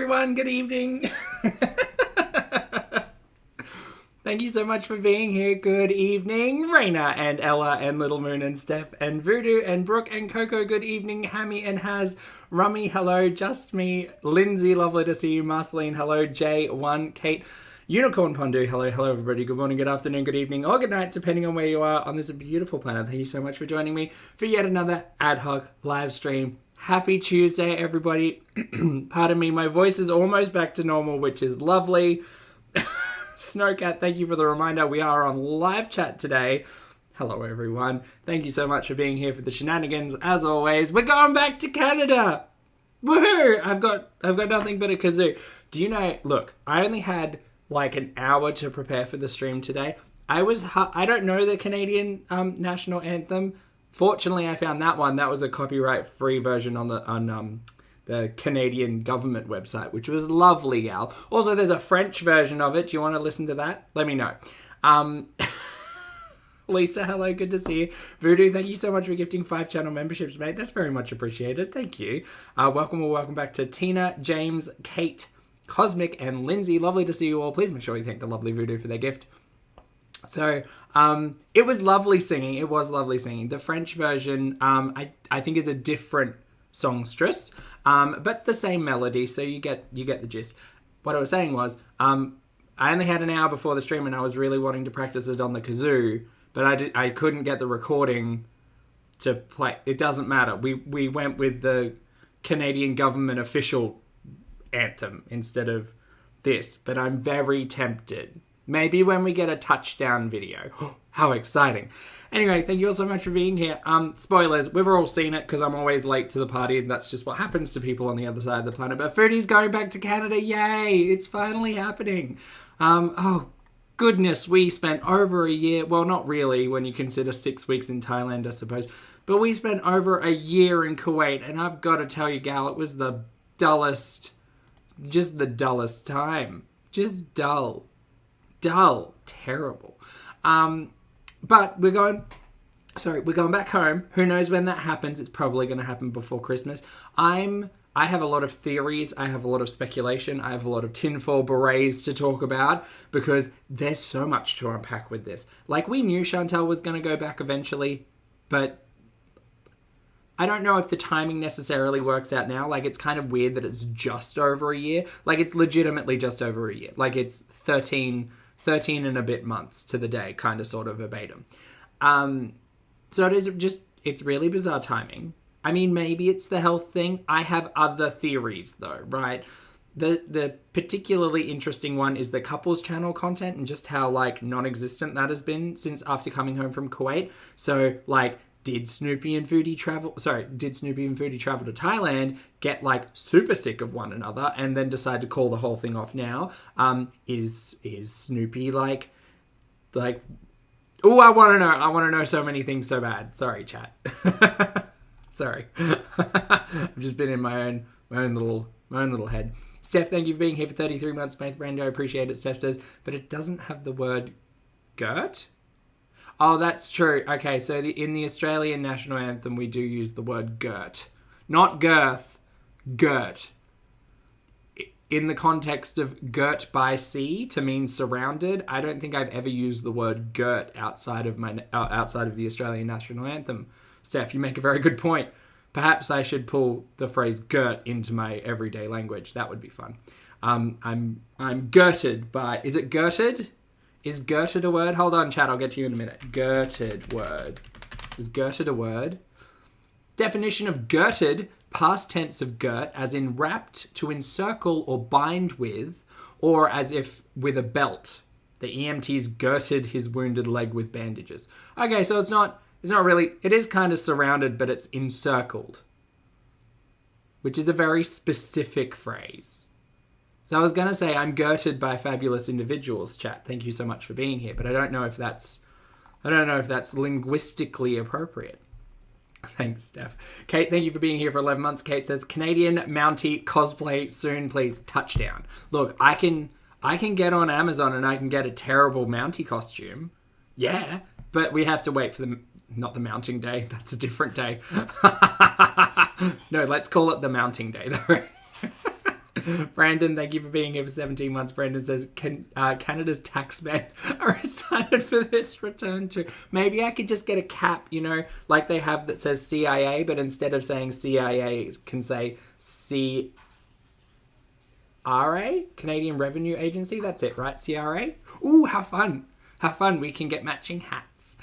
everyone. Good evening. Thank you so much for being here. Good evening, Raina and Ella and Little Moon and Steph and Voodoo and Brooke and Coco. Good evening, Hammy and Haz. Rummy, hello. Just me. Lindsay, lovely to see you. Marceline, hello. J1, Kate. Unicorn Pondu, hello, everybody. Good morning, good afternoon, good evening, or good night, depending on where you are on this beautiful planet. Thank you so much for joining me for yet another ad hoc live stream. Happy Tuesday, everybody. Pardon me, my voice is almost back to normal, which is lovely. Snowcat, thank you for the reminder. We are on live chat today. Hello, everyone. Thank you so much for being here for the shenanigans. As always, we're going back to Canada. Woohoo! I've got nothing but a kazoo. Do you know? Look, I only had like an hour to prepare for the stream today. I don't know the Canadian national anthem. Fortunately, I found that one. That was a copyright-free version on the Canadian government website, which was lovely, gal. Also, there's a French version of it. Do you want to listen to that? Let me know. Lisa, hello, good to see you. Voodoo, thank you so much for gifting 5 channel memberships, mate. That's very much appreciated. Thank you. Welcome back to Tina, James, Kate, Cosmic, and Lindsay. Lovely to see you all. Please make sure you thank the lovely Voodoo for their gift. So, it was lovely singing. It was lovely singing. The French version, I think is a different songstress, but the same melody, so you get the gist. What I was saying was, I only had an hour before the stream and I was really wanting to practice it on the kazoo, but I couldn't get the recording to play. It doesn't matter. We went with the Canadian government official anthem instead of this, but I'm very tempted. Maybe when we get a touchdown video. How exciting. Anyway, thank you all so much for being here. Spoilers, we've all seen it because I'm always late to the party and that's just what happens to people on the other side of the planet. But Foodie's going back to Canada. Yay! It's finally happening. Oh, goodness, we spent over a year. Well, not really when you consider 6 weeks in Thailand, I suppose. But we spent over a year in Kuwait and I've got to tell you, gal, it was the dullest time. Just dull. Terrible. But we're going back home. Who knows when that happens? It's probably going to happen before Christmas. I have a lot of theories. I have a lot of speculation. I have a lot of tinfoil berets to talk about because there's so much to unpack with this. Like, we knew Chantal was going to go back eventually, but I don't know if the timing necessarily works out now. Like, it's kind of weird that it's just over a year. Like, it's legitimately just over a year. Like, it's 13 and a bit months to the day, kind of sort of verbatim. So it's really bizarre timing. I mean, maybe it's the health thing. I have other theories though, right? The particularly interesting one is the couples channel content and just how like non-existent that has been since after coming home from Kuwait. So like, did Snoopy and Foodie travel to Thailand, get like super sick of one another and then decide to call the whole thing off now? Is Snoopy like, oh, I want to know so many things so bad. Sorry, chat. Sorry. I've just been in my own little head. Steph, thank you for being here for 33 months. Mate Brando, I appreciate it. Steph says, but it doesn't have the word Gert? Oh, that's true. Okay, so in the Australian national anthem, we do use the word girt. Not girth, girt. In the context of girt by sea to mean surrounded, I don't think I've ever used the word girt outside of the Australian national anthem. Steph, you make a very good point. Perhaps I should pull the phrase girt into my everyday language. That would be fun. I'm girted by... Is it girted? Is girted a word? Hold on, chat. I'll get to you in a minute. Girted word. Is girted a word? Definition of girted, past tense of girt, as in wrapped, to encircle or bind with, or as if with a belt. The EMTs girted his wounded leg with bandages. Okay, so it's not really... It is kind of surrounded, but it's encircled. Which is a very specific phrase. So I was going to say, I'm girted by fabulous individuals, chat. Thank you so much for being here. But I don't know if that's linguistically appropriate. Thanks, Steph. Kate, thank you for being here for 11 months. Kate says, Canadian Mountie cosplay soon, please. Touchdown. Look, I can get on Amazon and I can get a terrible Mountie costume. Yeah, but we have to wait for not the mounting day. That's a different day. No, let's call it the mounting day, though. Brandon, thank you for being here for 17 months. Brandon says, Canada's taxmen are excited for this return to... Maybe I could just get a cap, you know, like they have that says CIA, but instead of saying CIA, it can say CRA, Canadian Revenue Agency. That's it, right? CRA? Ooh, how fun. How fun. We can get matching hats.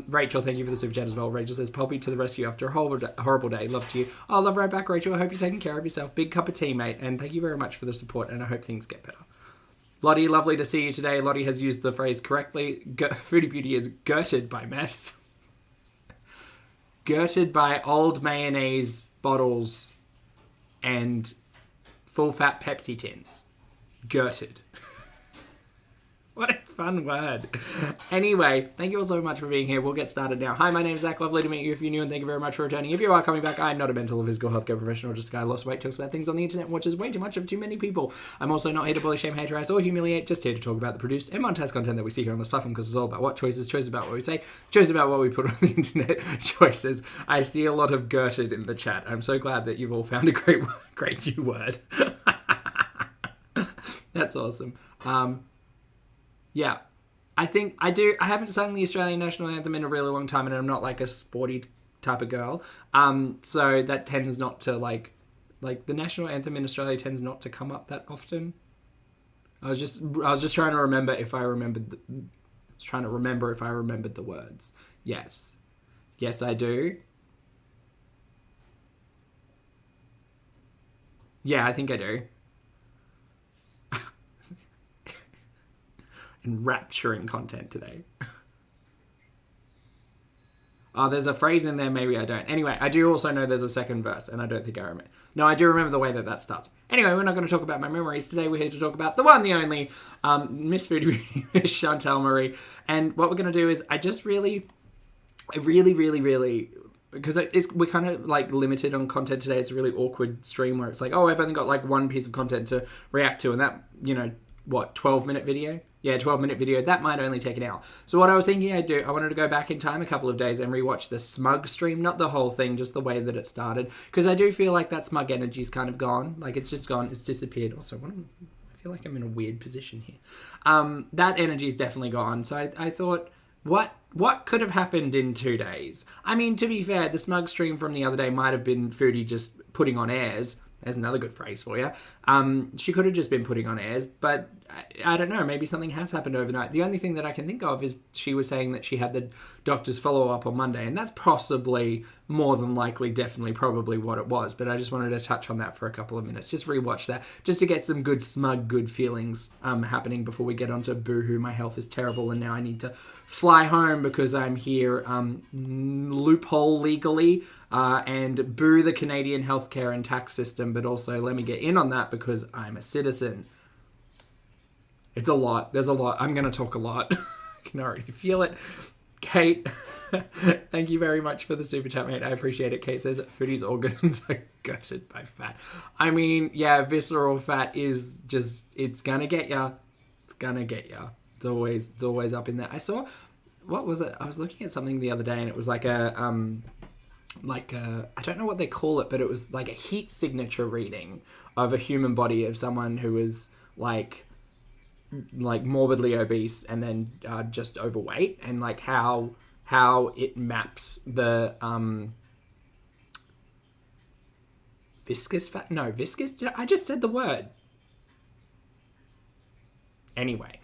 Rachel, thank you for the super chat as well. Rachel says, Poppy to the rescue after a horrible day. Love to you. Oh, love right back, Rachel. I hope you're taking care of yourself. Big cup of tea, mate. And thank you very much for the support. And I hope things get better. Lottie, lovely to see you today. Lottie has used the phrase correctly. Foodie Beauty is girted by mess. Girted by old mayonnaise bottles and full-fat Pepsi tins. Girted. What a fun word. Anyway, thank you all so much for being here. We'll get started now. Hi, my name's Zach. Lovely to meet you if you're new, and thank you very much for returning. If you are coming back, I'm not a mental or physical healthcare professional, just a guy who lost weight, talks about things on the internet, and watches way too much of too many people. I'm also not here to bully, shame, hate, harass, or humiliate, just here to talk about the produced and monetized content that we see here on this platform, because it's all about what choices about what we say, choices about what we put on the internet, choices. I see a lot of girted in the chat. I'm so glad that you've all found a great new word. That's awesome. Yeah. I think I haven't sung the Australian National Anthem in a really long time, and I'm not like a sporty type of girl. So that tends not to like the National Anthem in Australia tends not to come up that often. I was just trying to remember if I remembered the words. Yes. Yes, I do. Yeah, I think I do. Enrapturing content today. Oh, there's a phrase in there, maybe I don't. Anyway, I do also know there's a second verse, and I don't think I remember. No, I do remember the way that starts. Anyway, we're not going to talk about my memories. Today we're here to talk about the one, the only, Miss Foodie Beauty, Miss Chantal Marie. And what we're going to do is I really, because we're kind of like limited on content today. It's a really awkward stream where it's like, oh, I've only got like one piece of content to react to, and that, you know, what, 12-minute video? Yeah, 12-minute video. That might only take an hour. So what I was thinking I'd do, I wanted to go back in time a couple of days and rewatch the smug stream. Not the whole thing, just the way that it started. Because I do feel like that smug energy's kind of gone. Like, it's just gone. It's disappeared. Also, I feel like I'm in a weird position here. That energy's definitely gone. So I thought, what could have happened in 2 days? I mean, to be fair, the smug stream from the other day might have been Foodie just putting on airs. There's another good phrase for you. She could have just been putting on airs, but I don't know. Maybe something has happened overnight. The only thing that I can think of is she was saying that she had the doctor's follow-up on Monday, and that's possibly, more than likely, definitely, probably what it was. But I just wanted to touch on that for a couple of minutes. Just rewatch that, just to get some good, smug, good feelings happening before we get on to boohoo, my health is terrible, and now I need to fly home because I'm here loophole legally. And boo the Canadian healthcare and tax system, but also let me get in on that because I'm a citizen. It's a lot. There's a lot. I'm going to talk a lot. I can already feel it. Kate, thank you very much for the super chat, mate. I appreciate it. Kate says, Foodie's organs are gutted by fat. I mean, yeah, visceral fat is just, it's going to get ya. It's going to get ya. It's always up in there. I saw, what was it? I was looking at something the other day and it was like I don't know what they call it, but it was like a heat signature reading of a human body of someone who was like morbidly obese and then just overweight, and like how it maps the viscous fat. No, viscous. I just said the word. Anyway.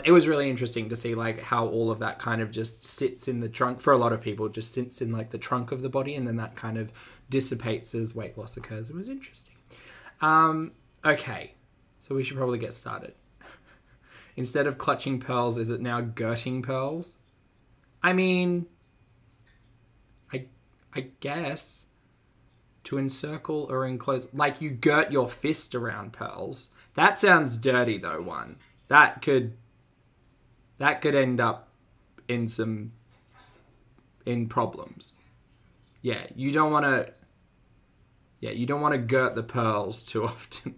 It was really interesting to see like how all of that kind of just sits in the trunk. For a lot of people, just sits in like the trunk of the body, and then that kind of dissipates as weight loss occurs. It was interesting. Okay, so we should probably get started. Instead of clutching pearls, is it now girting pearls? I mean, I guess to encircle or enclose, like you girt your fist around pearls. That sounds dirty though, one. That could end up in problems. Yeah, you don't want to girt the pearls too often.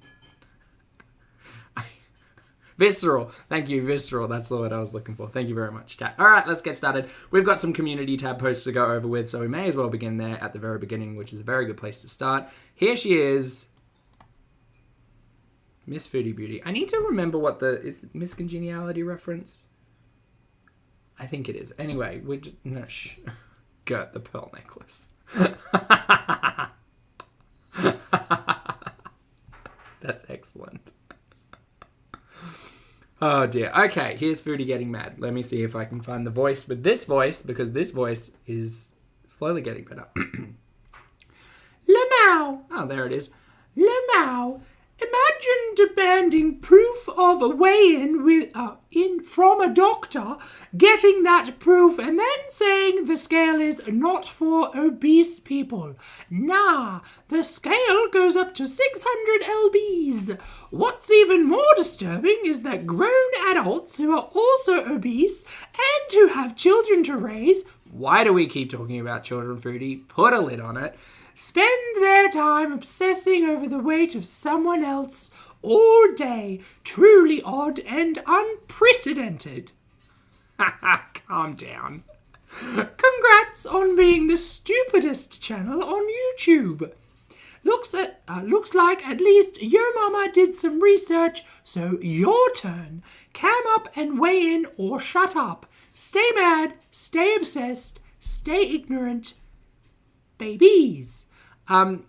Visceral. Thank you, visceral. That's the word I was looking for. Thank you very much, chat. All right, let's get started. We've got some community tab posts to go over with, so we may as well begin there at the very beginning, which is a very good place to start. Here she is. Miss Foodie Beauty. I need to remember what is Miss Congeniality reference? I think it is. Anyway, we're just... No, shh. Gert the pearl necklace. That's excellent. Oh dear. Okay, here's Foodie getting mad. Let me see if I can find the voice with this voice, because this voice is slowly getting better. Lamau. Oh, there it is. Lamau. Imagine demanding proof of a weigh-in from a doctor, getting that proof, and then saying the scale is not for obese people. Nah, the scale goes up to 600 lbs. What's even more disturbing is that grown adults who are also obese and who have children to raise, why do we keep talking about children, Foodie? Put a lid on it. Spend their time obsessing over the weight of someone else all day. Truly odd and unprecedented. Calm down. Congrats on being the stupidest channel on YouTube. Looks like at least your mama did some research, so your turn. Cam up and weigh in or shut up. Stay mad, stay obsessed, stay ignorant. Babies. I'm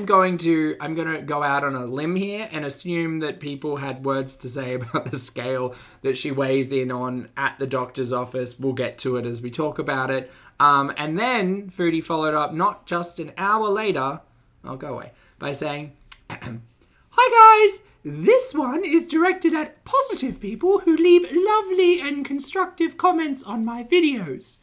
going to go out on a limb here and assume that people had words to say about the scale that she weighs in on at the doctor's office. We'll get to it as we talk about it. And then Foodie followed up not just an hour later, I'll go away, by saying, hi guys, this one is directed at positive people who leave lovely and constructive comments on my videos,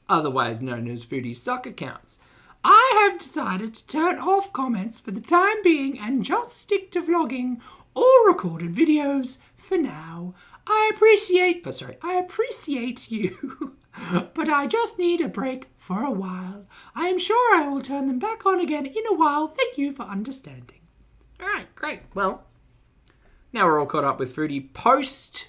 otherwise known as Foodie's sock accounts. I have decided to turn off comments for the time being and just stick to vlogging or recorded videos for now. I appreciate you, but I just need a break for a while. I am sure I will turn them back on again in a while. Thank you for understanding. All right, great. Well, now we're all caught up with Foodie post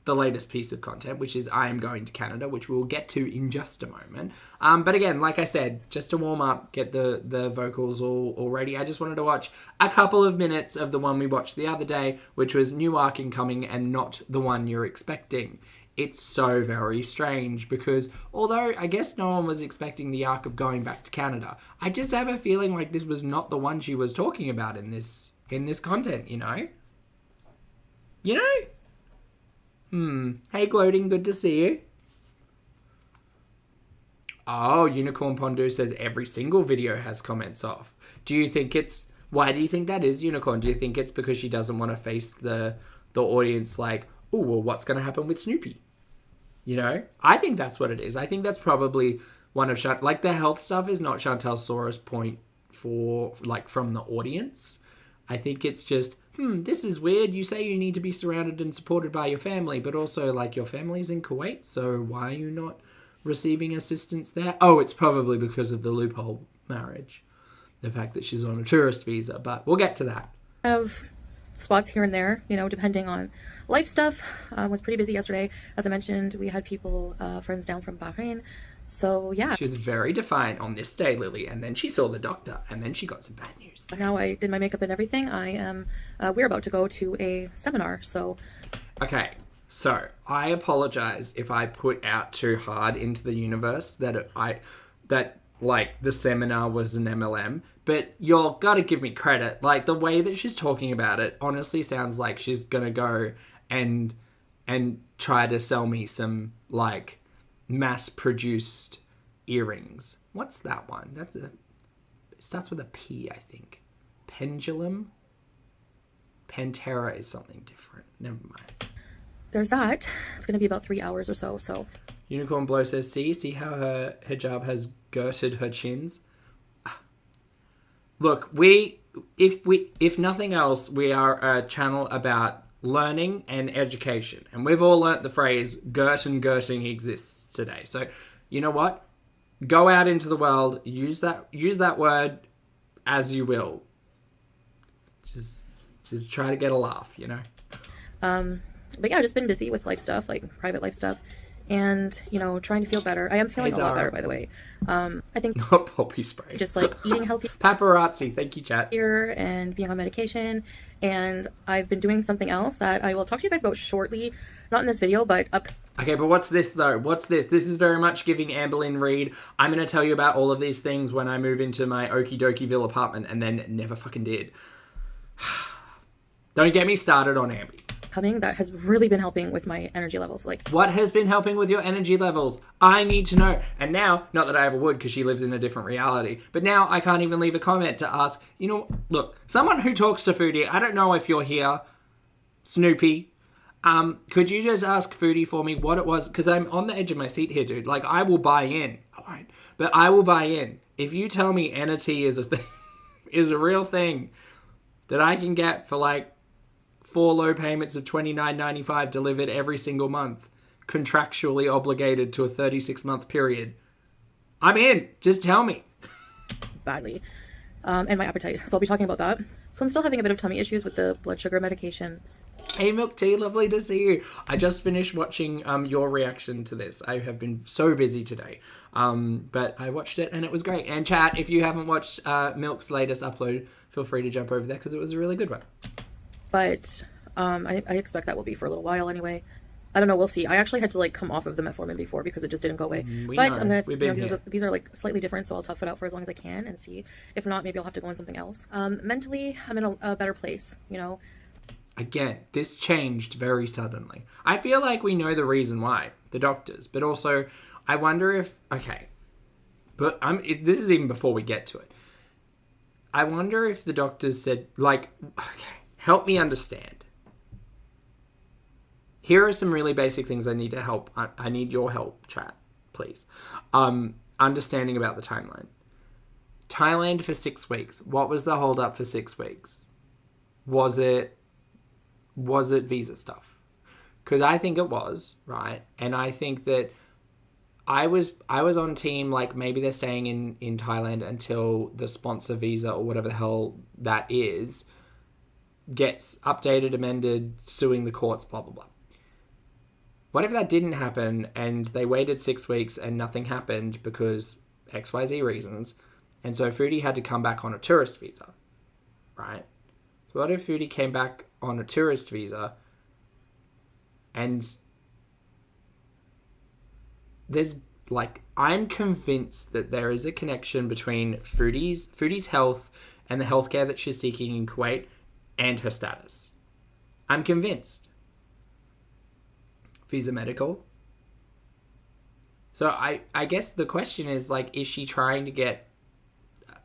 the latest piece of content, which is I am going to Canada, which we'll get to in just a moment. But again, like I said, just to warm up, get the vocals all ready, I just wanted to watch a couple of minutes of the one we watched the other day, which was New Arc Incoming and not the one you're expecting. It's so very strange because although I guess no one was expecting the arc of going back to Canada, I just have a feeling like this was not the one she was talking about in this content, you know? You know? Hey, Gloating, good to see you. Oh, Unicorn Pondu says every single video has comments off. Why do you think that is, Unicorn? Do you think it's because she doesn't want to face the audience like, oh, well, what's going to happen with Snoopy? You know? I think that's what it is. I think that's probably one of the health stuff is not Chantel's sorest point for, like, from the audience. I think it's just, this is weird. You say you need to be surrounded and supported by your family, but also, like, your family's in Kuwait, so why are you not receiving assistance there? Oh, it's probably because of the loophole marriage. The fact that she's on a tourist visa, but we'll get to that. Of spots here and there, you know, depending on life stuff. Was pretty busy yesterday. As I mentioned, we had people, friends down from Bahrain. So, yeah. She was very defiant on this day, Lily, and then she saw the doctor, and then she got some bad news. Now I did my makeup and everything. We're about to go to a seminar, so... Okay, so I apologize if I put out too hard into the universe that the seminar was an MLM, but you're gotta give me credit. Like, the way that she's talking about it honestly sounds like she's gonna go and try to sell me some, like, mass-produced earrings. What's that one? It starts with a P, I think. Pendulum? Pantera is something different. Never mind. There's that. It's going to be about 3 hours or so. Unicorn Blow says, see how her hijab has girted her chins? Look, if nothing else, we are a channel about learning and education. And we've all learnt the phrase girting exists today. So, you know what? Go out into the world, use that word as you will. Just try to get a laugh, you know? But yeah, I've just been busy with life stuff, like private life stuff. and, you know, trying to feel better. I am feeling Hey, a lot Zara. better, by the way. I think Not poppy spray. just like eating healthy Paparazzi. Thank you, chat. here and being on medication, and I've been doing something else that I will talk to you guys about shortly, not in this video, but up. Okay, but what's this, though? What's this? This is very much giving Amberlynn Reid. I'm going to tell you about all of these things when I move into my Okie Dokieville apartment, and then never fucking did. Don't get me started on Ambi. Coming that has really been helping with my energy levels. Like, What has been helping with your energy levels? I need to know. And now, not that I ever would because she lives in a different reality, but now I can't even leave a comment to ask, you know, look, someone who talks to Foodie, I don't know if you're here, Snoopy, could you just ask Foodie for me what it was? Because I'm on the edge of my seat here, dude. Like, I will buy in. I won't, but I will buy in. If you tell me NT is a thing, is a real thing that I can get for like 4 low payments of $29.95 delivered every single month, contractually obligated to a 36-month period, I'm in. Just tell me. badly. And my appetite. So I'll be talking about that. So I'm still having a bit of tummy issues with the blood sugar medication. Hey, Milk Tea, lovely to see you. I just finished watching your reaction to this. I have been so busy today. But I watched it and it was great. And chat, if you haven't watched Milk's latest upload, feel free to jump over there because it was a really good one. But I expect that will be for a little while anyway. I don't know. We'll see. I actually had to like come off of the metformin before because it just didn't go away. But I'm gonna. We've You know, been here. these are like slightly different, so I'll tough it out for as long as I can and see. If not, maybe I'll have to go on something else. Mentally, I'm in a better place. You know. Again, this changed very suddenly. I feel like we know the reason why, the doctors, but also I wonder if, okay, but this is even before we get to it. I wonder if the doctors said, like, okay, help me understand. Here are some really basic things I need to help. I need your help, chat, please. Understanding about the timeline. Thailand for 6 weeks. What was the hold up for 6 weeks? Was it visa stuff? Because I think it was, right? And I think that I was on team, like, maybe they're staying in Thailand until the sponsor visa or whatever the hell that is gets updated, amended, suing the courts, blah, blah, blah. What if that didn't happen and they waited 6 weeks and nothing happened because XYZ reasons, and so Foodie had to come back on a tourist visa, right? So what if Foodie came back on a tourist visa and there's, like, I'm convinced that there is a connection between Foodie's health and the healthcare that she's seeking in Kuwait and her status. I'm convinced. Visa medical. So I guess the question is, like, is she trying to get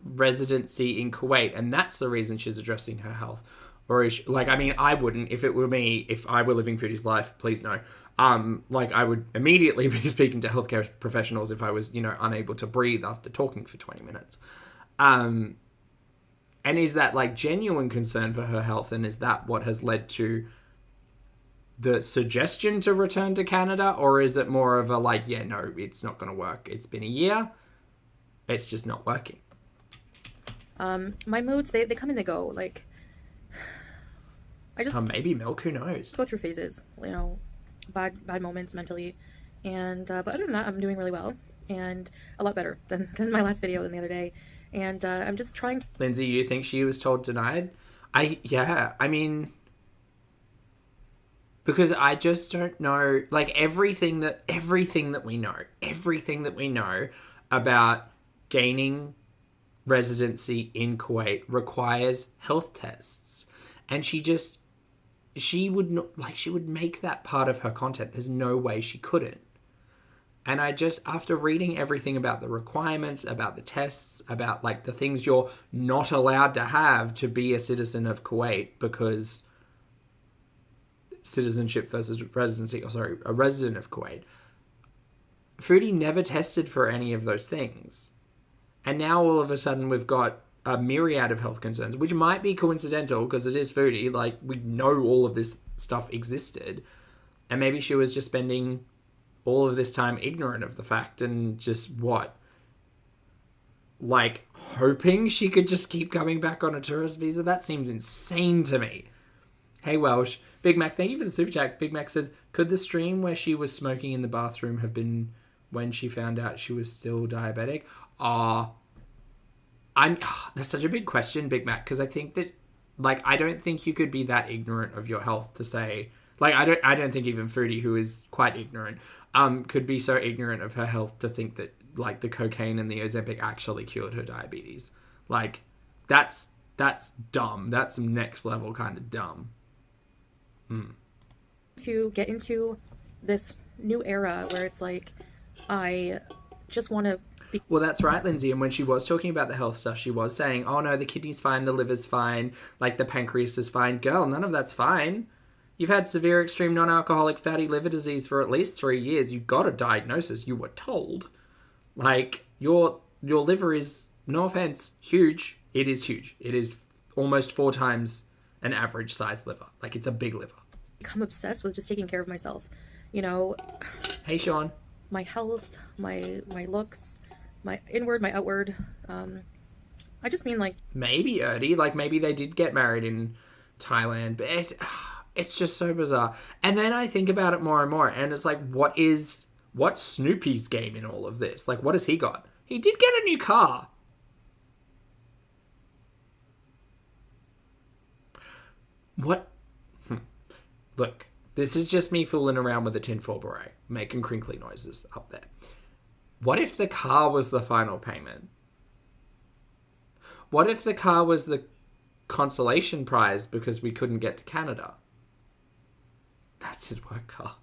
residency in Kuwait and that's the reason she's addressing her health? Or is she, like, I mean, I wouldn't, if it were me, if I were living Foodie's life, please no. Like, I would immediately be speaking to healthcare professionals if I was, you know, unable to breathe after talking for 20 minutes. And is that, like, genuine concern for her health, and is that what has led to the suggestion to return to Canada? Or is it more of a, like, yeah, no, it's not going to work. It's been a year. It's just not working. My moods, they come and they go. Like, I just maybe Milk, who knows? go through phases, you know, bad moments mentally, and but other than that, I'm doing really well and a lot better than my last video than the other day, and I'm just trying. Lindsay, you think she was told denied? I mean, because I just don't know, like, everything that we know about gaining residency in Kuwait requires health tests, and she would not, like, she would make that part of her content. There's no way she couldn't. And I just, after reading everything about the requirements, about the tests, about, like, the things you're not allowed to have to be a citizen of Kuwait, because citizenship versus residency, a resident of Kuwait, Foodie never tested for any of those things. And now all of a sudden we've got a myriad of health concerns, which might be coincidental because it is Foodie. Like, we know all of this stuff existed. And maybe she was just spending all of this time ignorant of the fact and just like, hoping she could just keep coming back on a tourist visa? That seems insane to me. Hey Welsh. Big Mac, thank you for the super chat. Big Mac says, could the stream where she was smoking in the bathroom have been when she found out she was still diabetic? That's such a big question, Big Mac, because I think that, like, I don't think you could be that ignorant of your health to say, like, I don't think even Foodie, who is quite ignorant, could be so ignorant of her health to think that, like, the cocaine and the Ozempic actually cured her diabetes. Like, that's dumb. That's some next level kind of dumb. To get into this new era where it's like, I just want to be... Well, that's right, Lindsay. And when she was talking about the health stuff, she was saying, oh no, the kidney's fine, the liver's fine, like the pancreas is fine. Girl, none of that's fine. You've had severe extreme non-alcoholic fatty liver disease for at least 3 years. You got a diagnosis. You were told. Like, your liver is, no offense, huge. It is huge. It is almost 4 times an average size liver. Like, it's a big liver. Become obsessed with just taking care of myself. You know, hey Sean, my health, my looks, my inward, my outward. I just mean, like, maybe Erdy, like maybe they did get married in Thailand, but it's just so bizarre. And then I think about it more and more, and it's like, what's Snoopy's game in all of this? Like, what has he got? He did get a new car. What? Look, this is just me fooling around with a tinfoil beret, making crinkly noises up there. What if the car was the final payment? What if the car was the consolation prize because we couldn't get to Canada? That's his work car.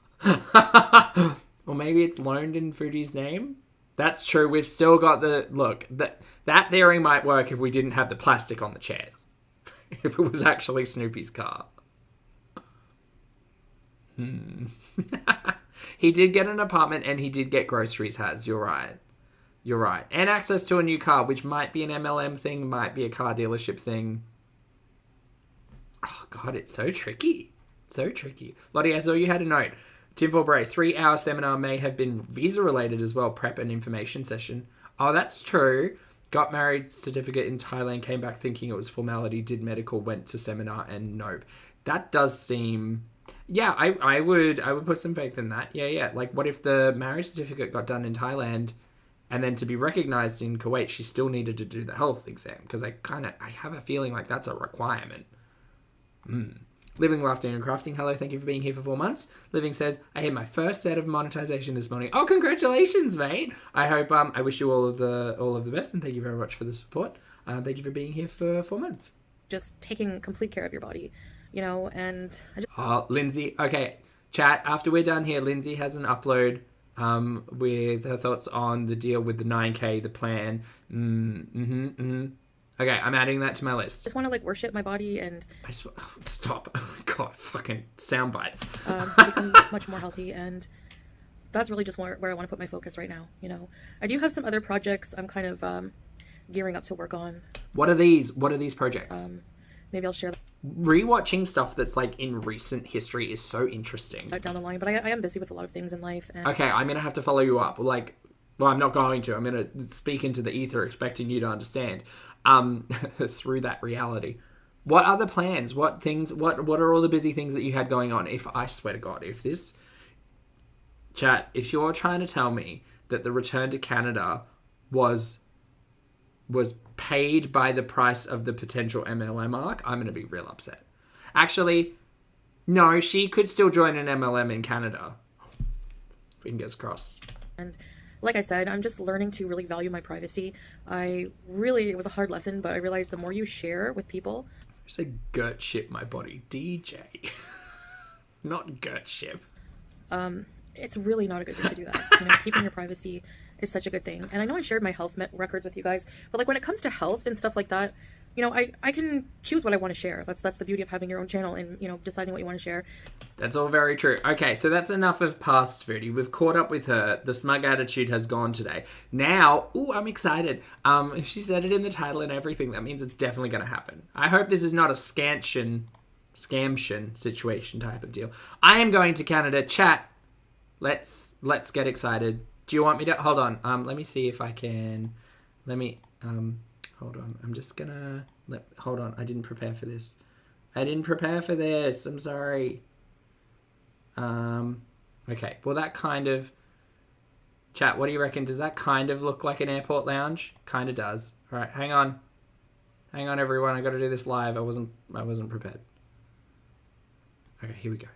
Or maybe it's loaned in Foodie's name? That's true. We've still got the... Look, that theory might work if we didn't have the plastic on the chairs. If it was actually Snoopy's car. He did get an apartment and he did get groceries, You're right. And access to a new car, which might be an MLM thing, might be a car dealership thing. Oh, God, it's so tricky. So tricky. Lottie, I saw you had a note. Tim Forbury, 3-hour seminar may have been visa-related as well, prep and information session. Oh, that's true. Got married certificate in Thailand, came back thinking it was formality, did medical, went to seminar, and nope. That does seem... Yeah, I would put some faith in that. Yeah. Like, what if the marriage certificate got done in Thailand, and then to be recognised in Kuwait, she still needed to do the health exam? Because I have a feeling like that's a requirement. Living, Laughing and Crafting. Hello, thank you for being here for 4 months. Living says, I hit my first set of monetization this morning. Oh, congratulations, mate. I hope, I wish you all of the best, and thank you very much for the support. Thank you for being here for 4 months. Just taking complete care of your body, you know, and... Lindsay, okay, chat, after we're done here, Lindsay has an upload with her thoughts on the deal with the 9K, the plan. Okay, I'm adding that to my list. Just want to, like, worship my body and... Stop. God, fucking sound bites. Become much more healthy, and that's really just where I want to put my focus right now, you know. I do have some other projects I'm kind of gearing up to work on. What are these projects? Maybe I'll share them. Rewatching stuff that's, like, in recent history is so interesting. Down the line, but I am busy with a lot of things in life. And... Okay, I'm going to have to follow you up. Like, well, I'm not going to. I'm going to speak into the ether expecting you to understand through that reality. What other plans? What things? What are all the busy things that you had going on? If I swear to God, if this... Chat, if you're trying to tell me that the return to Canada was paid by the price of the potential MLM arc, I'm going to be real upset. Actually, no, she could still join an MLM in Canada. Fingers crossed. And like I said, I'm just learning to really value my privacy. It was a hard lesson, but I realized the more you share with people... I say girt ship my body. DJ. Not girt ship. It's really not a good thing to do that. You know, keeping your privacy is such a good thing. And I know I shared my health records with you guys, but like when it comes to health and stuff like that, you know, I can choose what I want to share. That's the beauty of having your own channel and, you know, deciding what you want to share. That's all very true. Okay, so that's enough of past Foodie. We've caught up with her. The smug attitude has gone today. Now, I'm excited. She said it in the title and everything. That means it's definitely going to happen. I hope this is not a scamtion situation type of deal. I am going to Canada. Chat. Let's get excited. Do you want me to... Hold on. Let me see if I can... Hold on. I'm just gonna... Hold on. I didn't prepare for this. I didn't prepare for this. I'm sorry. Okay. Well, that kind of... Chat, what do you reckon? Does that kind of look like an airport lounge? Kind of does. All right, hang on. Hang on, everyone. I got to do this live. I wasn't prepared. Okay, here we go.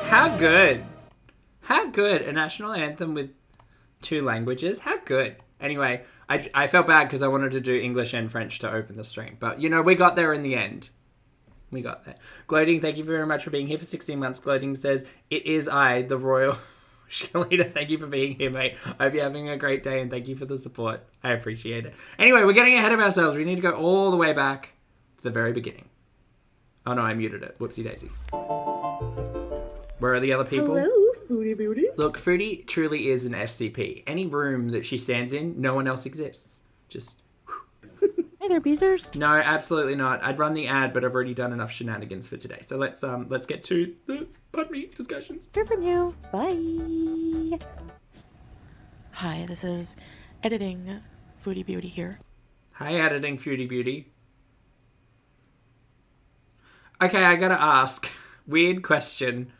How good? How good? A national anthem with 2 languages? How good? Anyway, I felt bad because I wanted to do English and French to open the stream. But, you know, we got there in the end. We got there. Gloating, thank you very much for being here for 16 months. Gloating says, it is I, the Royal Shalita. Thank you for being here, mate. I hope you're having a great day and thank you for the support. I appreciate it. Anyway, we're getting ahead of ourselves. We need to go all the way back to the very beginning. Oh, no, I muted it. Whoopsie daisy. Where are the other people? Hello, Foodie Beauty. Look, Foodie truly is an SCP. Any room that she stands in, no one else exists. Just... Hey there, Beezers. No, absolutely not. I'd run the ad, but I've already done enough shenanigans for today. So let's get to the discussions. Hear from you. Bye. Hi, this is editing Foodie Beauty here. Hi, editing Foodie Beauty. Okay, I gotta ask. Weird question.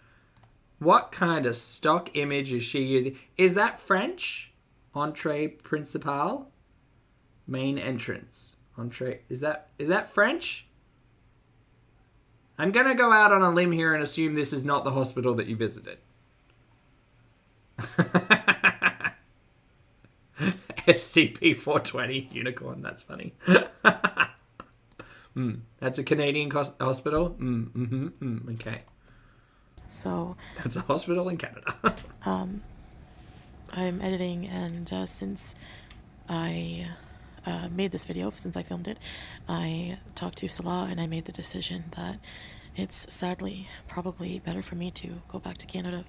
What kind of stock image is she using? Is that French? Entree principale? Main entrance. Entree. Is that French? I'm gonna go out on a limb here and assume this is not the hospital that you visited. SCP-420 unicorn. That's funny. That's a Canadian hospital? Okay. So... That's a hospital in Canada. I'm editing, and since I made this video, since I filmed it, I talked to Salah and I made the decision that it's sadly probably better for me to go back to Canada.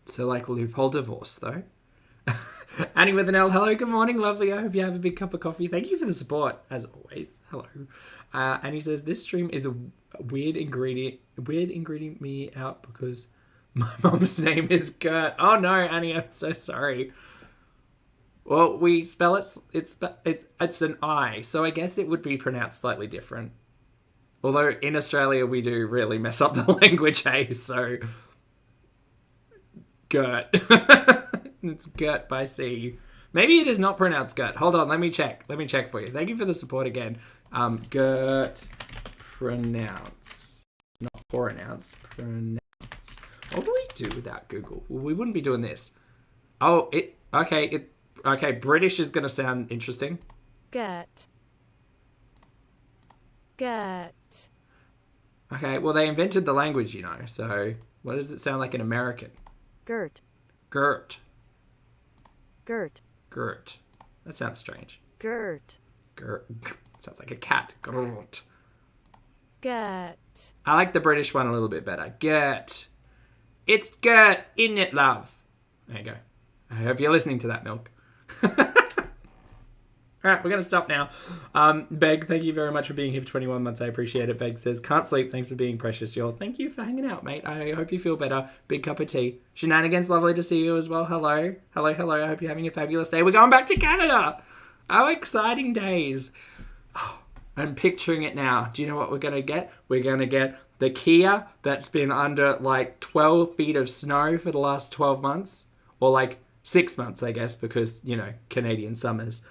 So like loophole divorce though. Annie with an L, hello, good morning, lovely. I hope you have a big cup of coffee. Thank you for the support, as always. Hello. And he says, this stream is a weird ingredient me out because my mom's name is Gert. Oh no, Annie, I'm so sorry. Well, we spell it's an I, so I guess it would be pronounced slightly different. Although in Australia we do really mess up the language, hey, so Gert. It's Gert by C. Maybe it is not pronounced Gert. Hold on, let me check for you. Thank you for the support again. Gert pronounce. Not pronounce, pronounce. What do we do without Google? Well, we wouldn't be doing this. Oh, okay, British is going to sound interesting. Gert. Gert. Okay, well, they invented the language, you know, so what does it sound like in American? Gert. Gert. Gert. Gert. That sounds strange. Gert. Gert. Sounds like a cat. Gert. Gert. I like the British one a little bit better. Gert. It's Gert, isn't it, love? There you go. I hope you're listening to that, Milk. All right, we're going to stop now. Beg, thank you very much for being here for 21 months. I appreciate it. Beg says, can't sleep. Thanks for being precious, y'all. Thank you for hanging out, mate. I hope you feel better. Big cup of tea. Shenanigans, lovely to see you as well. Hello. Hello, hello. I hope you're having a fabulous day. We're going back to Canada. Oh, exciting days. Oh, I'm picturing it now. Do you know what we're going to get? We're going to get the Kia that's been under like 12 feet of snow for the last 12 months. Or like 6 months, I guess, because, you know, Canadian summers.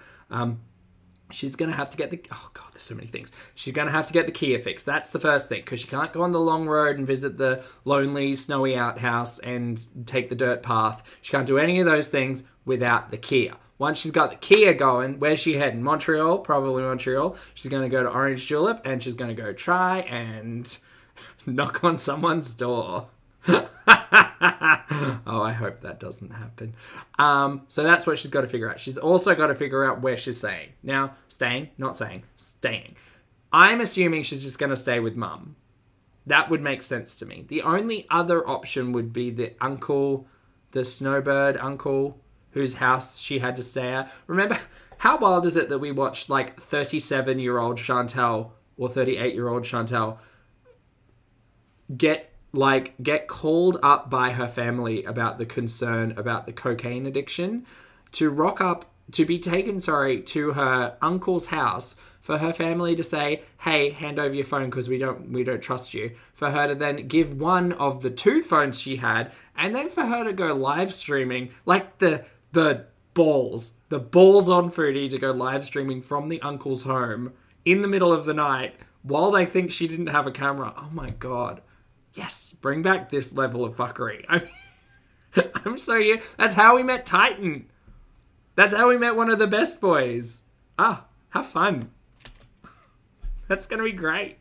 She's going to have to get the... Oh, God, there's so many things. She's going to have to get the Kia fixed. That's the first thing, because she can't go on the long road and visit the lonely, snowy outhouse and take the dirt path. She can't do any of those things without the Kia. Once she's got the Kia going, where's she heading? Montreal? Probably Montreal. She's going to go to Orange Julep, and she's going to go try and knock on someone's door. Oh, I hope that doesn't happen. So that's what she's got to figure out. She's also got to figure out where she's staying. Now, staying, not saying, staying. I'm assuming she's just going to stay with mum. That would make sense to me. The only other option would be the uncle, the snowbird uncle, whose house she had to stay at. Remember, how wild is it that we watched like 37-year-old Chantel or 38-year-old Chantel get called up by her family about the concern about the cocaine addiction, to rock up, to be taken, to her uncle's house, for her family to say, hey, hand over your phone because we don't trust you, for her to then give one of the 2 phones she had, and then for her to go live streaming, like the balls on Foodie to go live streaming from the uncle's home in the middle of the night while they think she didn't have a camera. Oh my God. Yes, bring back this level of fuckery. I'm so here. That's how we met Titan. That's how we met one of the best boys. Ah, have fun. That's going to be great.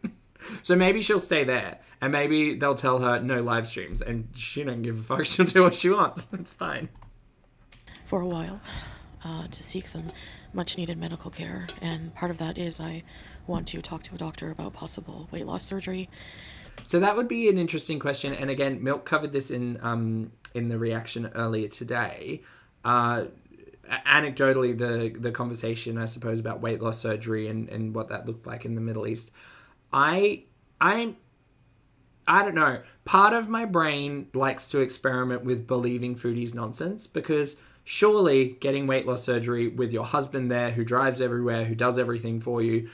So maybe she'll stay there. And maybe they'll tell her no live streams. And she don't give a fuck. She'll do what she wants. It's fine. For a while, to seek some much-needed medical care. And part of that is I want to talk to a doctor about possible weight loss surgery. So that would be an interesting question. And again, Milk covered this in the reaction earlier today. Anecdotally, the conversation, I suppose, about weight loss surgery and what that looked like in the Middle East. I don't know. Part of my brain likes to experiment with believing Foodie's nonsense, because surely getting weight loss surgery with your husband there, who drives everywhere, who does everything for you,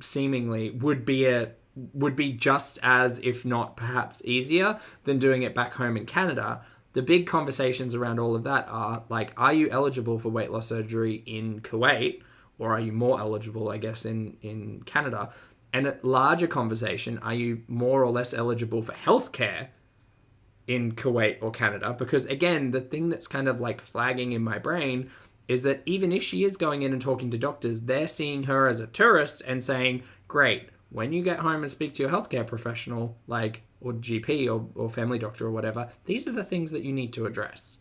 seemingly would be just as, if not perhaps easier, than doing it back home in Canada. The big conversations around all of that are, like, are you eligible for weight loss surgery in Kuwait, or are you more eligible, I guess, in Canada? And a larger conversation, are you more or less eligible for healthcare in Kuwait or Canada? Because, again, the thing that's kind of, like, flagging in my brain is that even if she is going in and talking to doctors, they're seeing her as a tourist and saying, great, when you get home and speak to your healthcare professional, like, or GP or family doctor or whatever, these are the things that you need to address.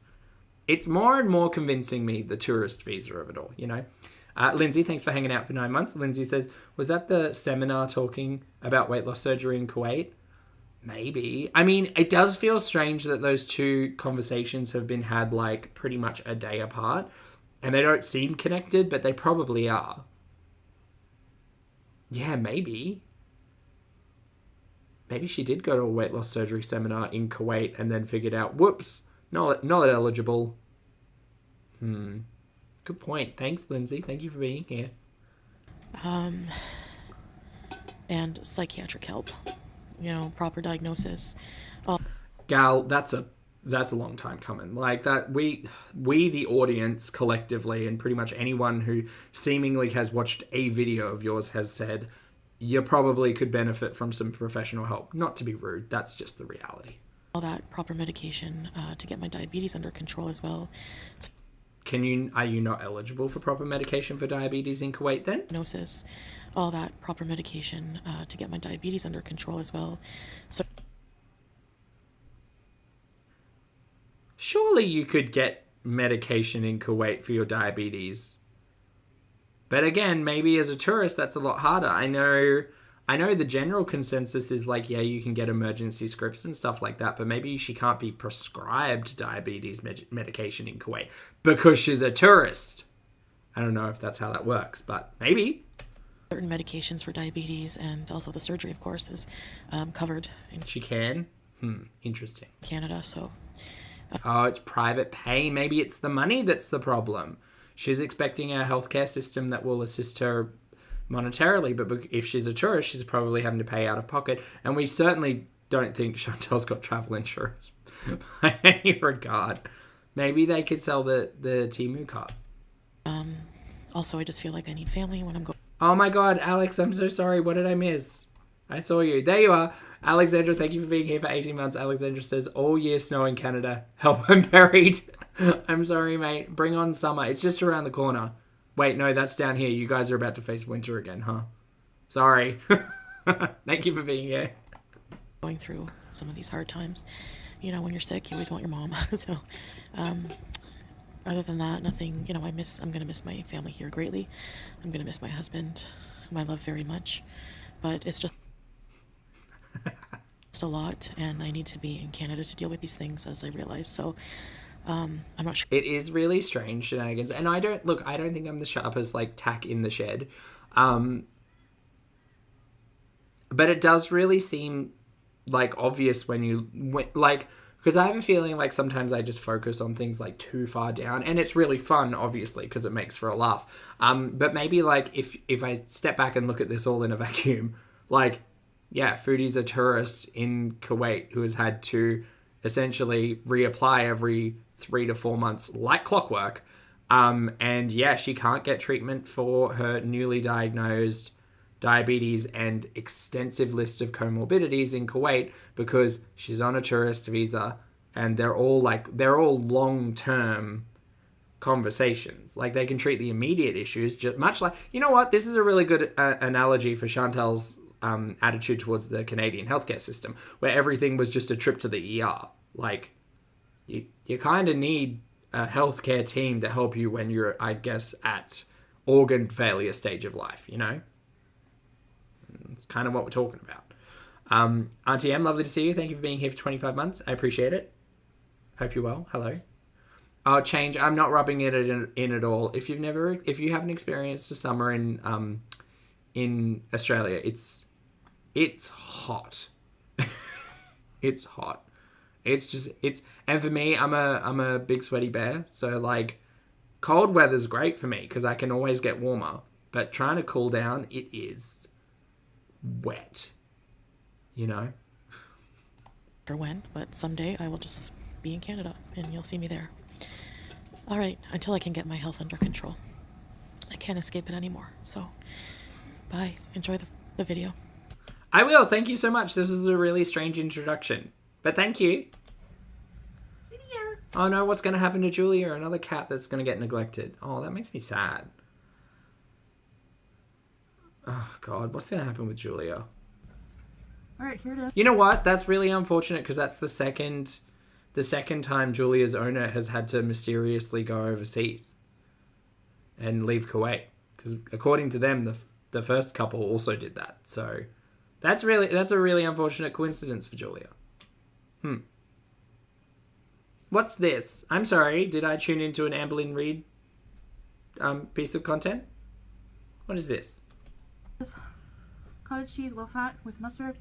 It's more and more convincing me the tourist visa of it all, you know? Lindsay, thanks for hanging out for 9 months. Lindsay says, was that the seminar talking about weight loss surgery in Kuwait? Maybe. I mean, it does feel strange that those 2 conversations have been had, like, pretty much a day apart. And they don't seem connected, but they probably are. Yeah, maybe. Maybe she did go to a weight loss surgery seminar in Kuwait and then figured out, whoops, not eligible. Good point. Thanks, Lindsay. Thank you for being here. And psychiatric help. You know, proper diagnosis. Gal, that's a long time coming. Like, that we the audience collectively, and pretty much anyone who seemingly has watched a video of yours, has said you probably could benefit from some professional help. Not to be rude, that's just the reality. All that proper medication to get my diabetes under control as well. Are you not eligible for proper medication for diabetes in Kuwait then? Diagnosis, all that proper medication to get my diabetes under control as well. So surely you could get medication in Kuwait for your diabetes. But again, maybe as a tourist, that's a lot harder. I know the general consensus is like, yeah, you can get emergency scripts and stuff like that, but maybe she can't be prescribed diabetes medication in Kuwait because she's a tourist. I don't know if that's how that works, but maybe. certain medications for diabetes, and also the surgery, of course, is covered in She can? Interesting. Canada. So Oh, it's private pay. Maybe it's the money that's the problem. She's expecting a healthcare system that will assist her monetarily, but if she's a tourist, she's probably having to pay out of pocket. And we certainly don't think Chantel's got travel insurance by any regard. Maybe they could sell the Temu card. also, I just feel like I need family when I'm going. Oh my god, Alex, I'm so sorry. What did I miss? I saw you. There you are. Alexandra, thank you for being here for 18 months. Alexandra says, all year snow in Canada. Help, I'm buried. I'm sorry, mate. Bring on summer. It's just around the corner. Wait, no, that's down here. You guys are about to face winter again, huh? Sorry. Thank you for being here. Going through some of these hard times. You know, when you're sick, you always want your mom. So, other than that, nothing. You know, I'm gonna miss my family here greatly. I'm gonna miss my husband, whom I love very much. But it's just a lot, and I need to be in Canada to deal with these things, as I realize. So, I'm not sure. It is really strange shenanigans, and I don't think I'm the sharpest like tack in the shed, but it does really seem like obvious because I have a feeling like sometimes I just focus on things like too far down, and it's really fun, obviously, because it makes for a laugh. But maybe like if I step back and look at this all in a vacuum, like, yeah, Foodie's a tourist in Kuwait who has had to essentially reapply every 3 to 4 months like clockwork. And yeah, she can't get treatment for her newly diagnosed diabetes and extensive list of comorbidities in Kuwait because she's on a tourist visa, and they're all long-term conversations. Like, they can treat the immediate issues just much like, you know what, this is a really good analogy for Chantel's attitude towards the Canadian healthcare system, where everything was just a trip to the ER. Like, you kind of need a healthcare team to help you when you're, I guess, at organ failure stage of life, you know? It's kind of what we're talking about. Auntie M, lovely to see you. Thank you for being here for 25 months. I appreciate it. Hope you're well. Hello. Oh, change. I'm not rubbing it in at all. If you haven't experienced a summer in Australia, it's hot. It's hot. And for me, I'm a big sweaty bear. So like, cold weather's great for me because I can always get warmer. But trying to cool down, it is wet. You know? Or when, but someday I will just be in Canada and you'll see me there. All right, until I can get my health under control. I can't escape it anymore. So, bye. Enjoy the video. I will. Thank you so much. This is a really strange introduction. But thank you. Video. Oh no, what's going to happen to Julia? Another cat that's going to get neglected. Oh, that makes me sad. Oh God, what's going to happen with Julia? All right, here it is. You know what? That's really unfortunate because that's the second time Julia's owner has had to mysteriously go overseas and leave Kuwait. Because according to them, the first couple also did that. So that's a really unfortunate coincidence for Julia. What's this? I'm sorry. Did I tune into an Amberlynn Reid piece of content? What is this? Cottage cheese, low fat, with mustard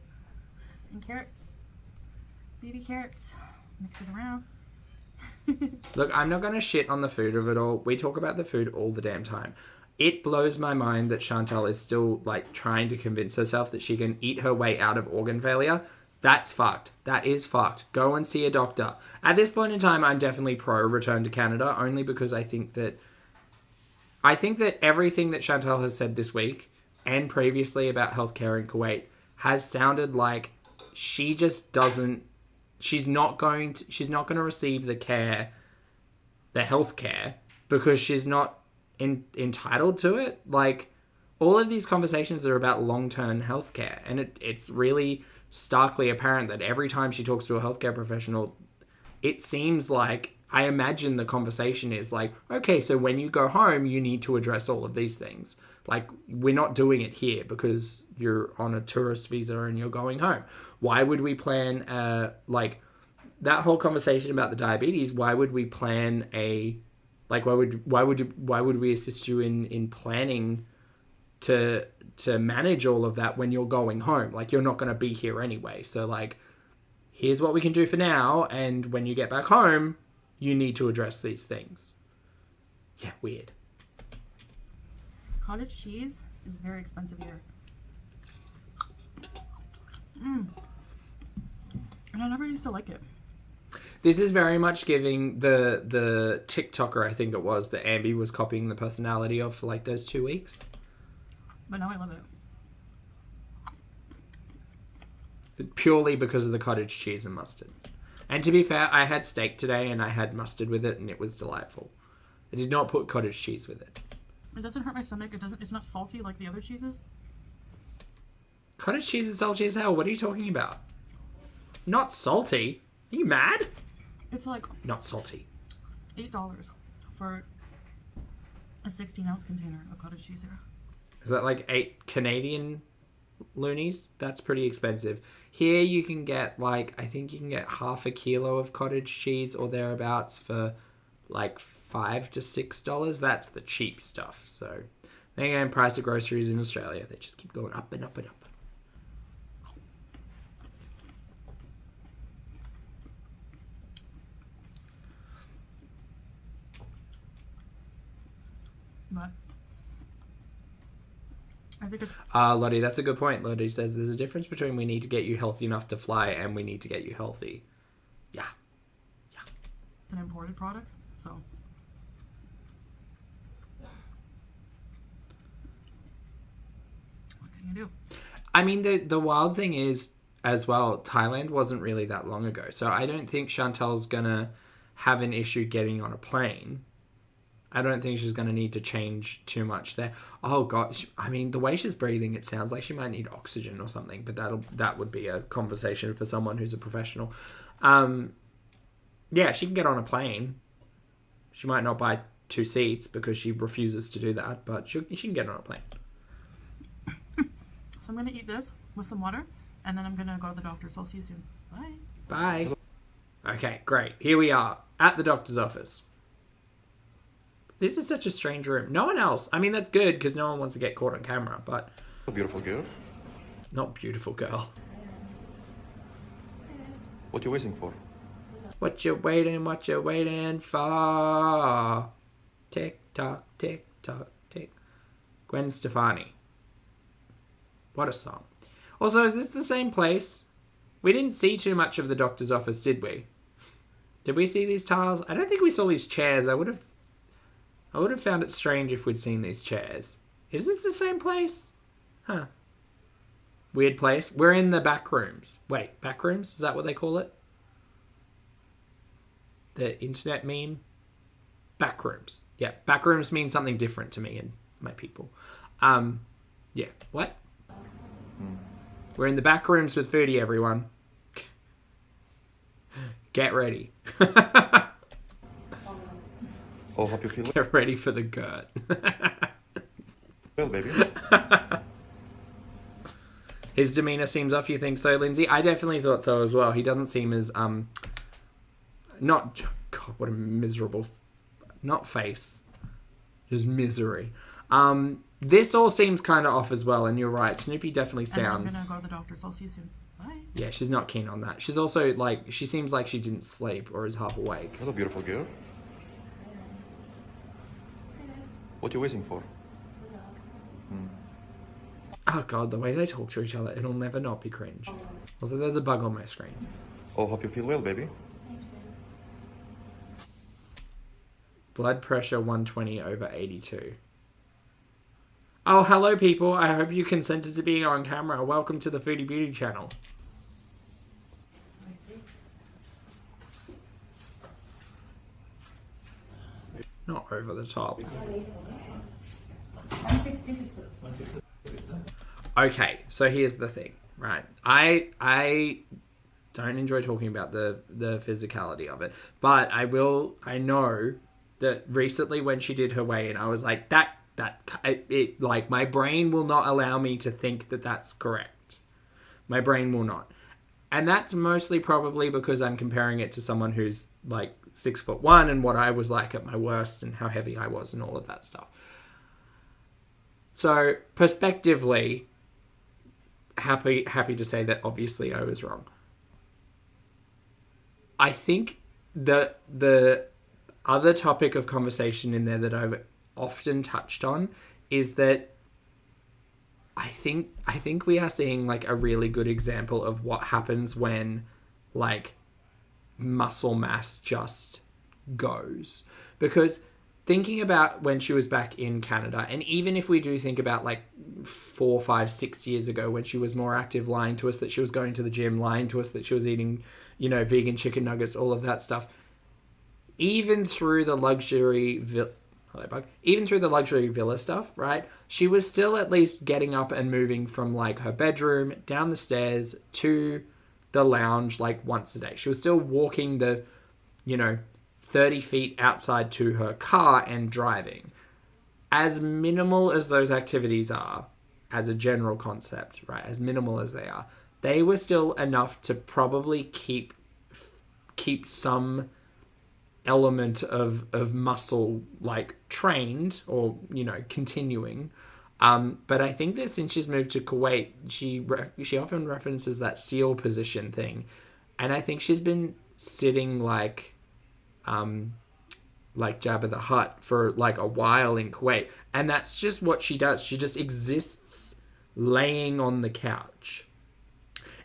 and carrots, baby carrots. Mix it around. Look, I'm not going to shit on the food of it all. We talk about the food all the damn time. It blows my mind that Chantal is still like trying to convince herself that she can eat her way out of organ failure. That's fucked. That is fucked. Go and see a doctor. At this point in time, I'm definitely pro return to Canada, only because I think that everything that Chantal has said this week and previously about healthcare in Kuwait has sounded like she just doesn't. She's not going to receive the health care, because she's not entitled to it. Like, all of these conversations are about long-term healthcare, and it's really starkly apparent that every time she talks to a healthcare professional, it seems like, I imagine the conversation is like, okay, so when you go home, you need to address all of these things. Like, we're not doing it here because you're on a tourist visa and you're going home. Why would we plan, like, that whole conversation about the diabetes, why would we plan a Like, why would we assist you in planning to manage all of that when you're going home? Like, you're not going to be here anyway. So, like, here's what we can do for now, and when you get back home, you need to address these things. Yeah, weird. Cottage cheese is very expensive here. And I never used to like it. This is very much giving the TikToker, I think it was, that Ambi was copying the personality of for like those 2 weeks. But now I love it. Purely because of the cottage cheese and mustard. And to be fair, I had steak today and I had mustard with it and it was delightful. I did not put cottage cheese with it. It doesn't hurt my stomach. It's not salty like the other cheeses. Cottage cheese is salty as hell. What are you talking about? Not salty. Are you mad? It's like Not salty. $8 for a 16-ounce container of cottage cheese here. Is that like 8 Canadian loonies? That's pretty expensive. Here you can get like, I think you can get half a kilo of cottage cheese or thereabouts for like $5 to $6. That's the cheap stuff. So then again, price of groceries in Australia, they just keep going up and up and up. But I think it's Lottie, that's a good point. Lottie says there's a difference between we need to get you healthy enough to fly and we need to get you healthy. Yeah. an imported product, so. What can you do? I mean, the wild thing is, as well, Thailand wasn't really that long ago. So I don't think Chantal's going to have an issue getting on a plane. I don't think she's going to need to change too much there. Oh, gosh. I mean, the way she's breathing, it sounds like she might need oxygen or something. But that would be a conversation for someone who's a professional. Yeah, she can get on a plane. She might not buy 2 seats because she refuses to do that. But she can get on a plane. So I'm going to eat this with some water. And then I'm going to go to the doctor. So I'll see you soon. Bye. Bye. Okay, great. Here we are at the doctor's office. This is such a strange room. No one else. I mean, that's good because no one wants to get caught on camera, but... Beautiful girl. Not beautiful girl. What you waiting for? What you waiting for? Tick tock, tick tock, tick. Gwen Stefani. What a song. Also, is this the same place? We didn't see too much of the doctor's office, did we? Did we see these tiles? I don't think we saw these chairs. I would have found it strange if we'd seen these chairs. Is this the same place? Huh. Weird place. We're in the back rooms. Wait, back rooms? Is that what they call it? The internet meme? Back rooms. Yeah, back rooms mean something different to me and my people. Yeah, what? We're in the back rooms with Foodie, everyone. Get ready. Oh, hope you feel Get ready for the Gert. well, baby. His demeanor seems off, you think so, Lindsay? I definitely thought so as well. He doesn't seem as, not, God, what a miserable, not face, just misery. This all seems kind of off as well, and you're right. Snoopy definitely sounds... And I'm going to go to the doctor, so I'll see you soon. Bye. Yeah, she's not keen on that. She's also, like, she seems like she didn't sleep or is half awake. Hello, beautiful girl. What you waiting for? Oh, God, the way they talk to each other, it'll never not be cringe. Also, there's a bug on my screen. Oh, hope you feel well, baby. Blood pressure 120/82. Oh, hello, people. I hope you consented to being on camera. Welcome to the Foodie Beauty channel. Not over the top. Okay, so here's the thing, right? I don't enjoy talking about the physicality of it, but I know that recently when she did her weigh-in, I was like, like, my brain will not allow me to think that that's correct. My brain will not. And that's mostly probably because I'm comparing it to someone who's, like, 6'1" and what I was like at my worst and how heavy I was and all of that stuff. So prospectively, happy to say that obviously I was wrong. I think the other topic of conversation in there that I've often touched on is that I think we are seeing like a really good example of what happens when like muscle mass just goes. Because thinking about when she was back in Canada, and even if we do think about like 4, 5, 6 years ago when she was more active, lying to us that she was going to the gym, lying to us that she was eating, vegan chicken nuggets, all of that stuff, even through the luxury villa stuff, right? She was still at least getting up and moving from like her bedroom down the stairs to the lounge like once a day. She was still walking the, 30 feet outside to her car and driving. As minimal as those activities are, as a general concept, right? As minimal as they were still enough to probably keep some element of muscle like trained or continuing, but I think that since she's moved to Kuwait, she often references that seal position thing, and I think she's been sitting like Jabba the Hutt for like a while in Kuwait, and that's just what she does. She just exists laying on the couch.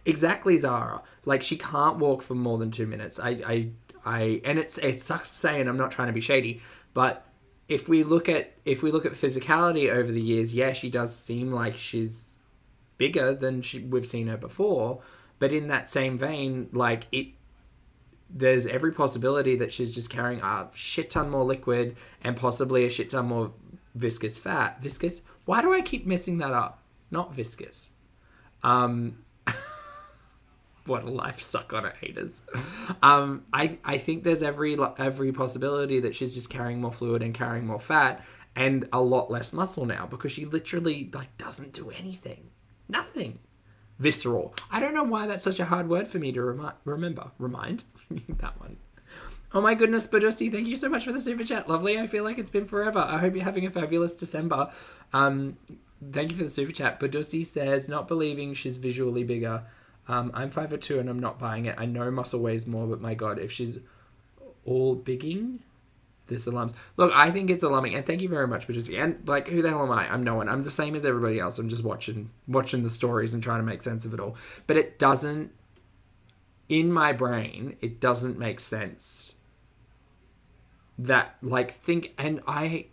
Exactly, Zara. Like, she can't walk for more than 2 minutes. And it sucks to say, and I'm not trying to be shady, but if we look at physicality over the years, yeah, she does seem like she's bigger than we've seen her before. But in that same vein, like, there's every possibility that she's just carrying a shit ton more liquid and possibly a shit ton more viscous fat. Viscous? Why do I keep messing that up? Not viscous. What a life, suck on it, haters. I think there's every possibility that she's just carrying more fluid and carrying more fat and a lot less muscle now, because she literally like doesn't do anything. Nothing. Visceral. I don't know why that's such a hard word for me to remember. Remind? That one. Oh my goodness, Badusi, thank you so much for the super chat. Lovely. I feel like it's been forever. I hope you're having a fabulous December. Thank you for the super chat. Badusi says, not believing she's visually bigger. I'm 5'2" and I'm not buying it. I know muscle weighs more, but my God, if she's all bigging, this alarms. Look, I think it's alarming, and thank you very much, Badusi. And like, who the hell am I? I'm no one. I'm the same as everybody else. I'm just watching the stories and trying to make sense of it all. But it doesn't, in my brain, it doesn't make sense that I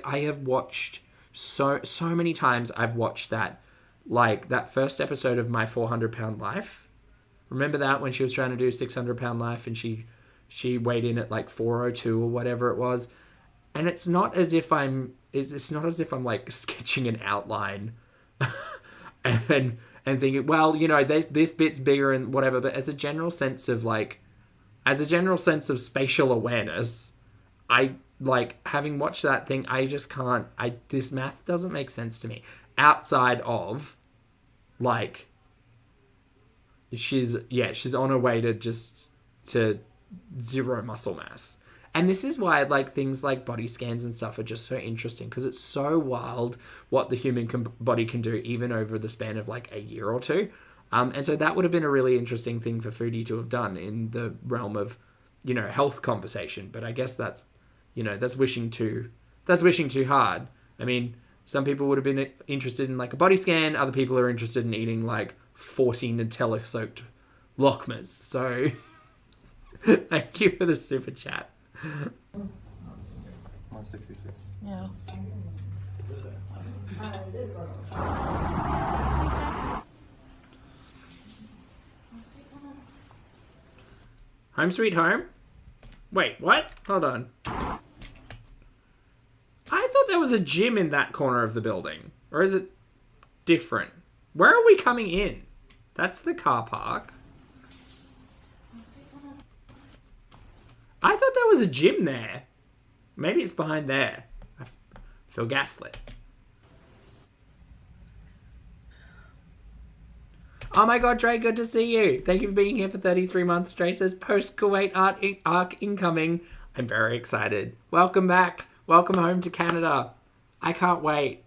have watched so many times. I've watched that, like that first episode of My 400-Pound Life. Remember that, when she was trying to do 600-pound life and she weighed in at like 402 or whatever it was. And it's not as if I'm like sketching an outline and thinking, well, this bit's bigger and whatever. But as a general sense of spatial awareness, I like, having watched that thing, I just can't, this math doesn't make sense to me outside of like, she's on her way to zero muscle mass. And this is why like things like body scans and stuff are just so interesting, because it's so wild what the human body can do even over the span of like a year or two. And so that would have been a really interesting thing for Foodie to have done in the realm of, health conversation. But I guess that's wishing too hard. I mean, some people would have been interested in like a body scan. Other people are interested in eating like 40 Nutella-soaked Lockmas. So thank you for the super chat. 166. Yeah. Home sweet home? Wait, what? Hold on. I thought there was a gym in that corner of the building. Or is it different? Where are we coming in? That's the car park. I thought there was a gym there. Maybe it's behind there. I feel gaslit. Oh my god, Dre, good to see you. Thank you for being here for 33 months. Dre says post-Kuwait arc incoming. I'm very excited. Welcome back. Welcome home to Canada. I can't wait.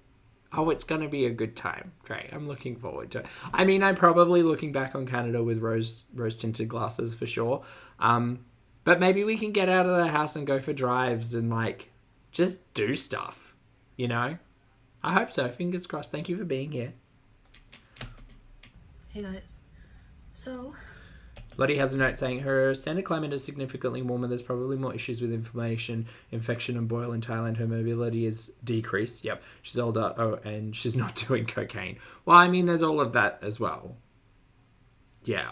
Oh, it's going to be a good time, Dre. I'm looking forward to it. I mean, I'm probably looking back on Canada with rose-tinted glasses for sure. But maybe we can get out of the house and go for drives and, like, just do stuff, you know? I hope so. Fingers crossed. Thank you for being here. Hey guys. So, Lottie has a note saying her standard climate is significantly warmer. There's probably more issues with inflammation, infection, and boil in Thailand. Her mobility is decreased. Yep. She's older. Oh, and she's not doing cocaine. Well, I mean, there's all of that as well. Yeah.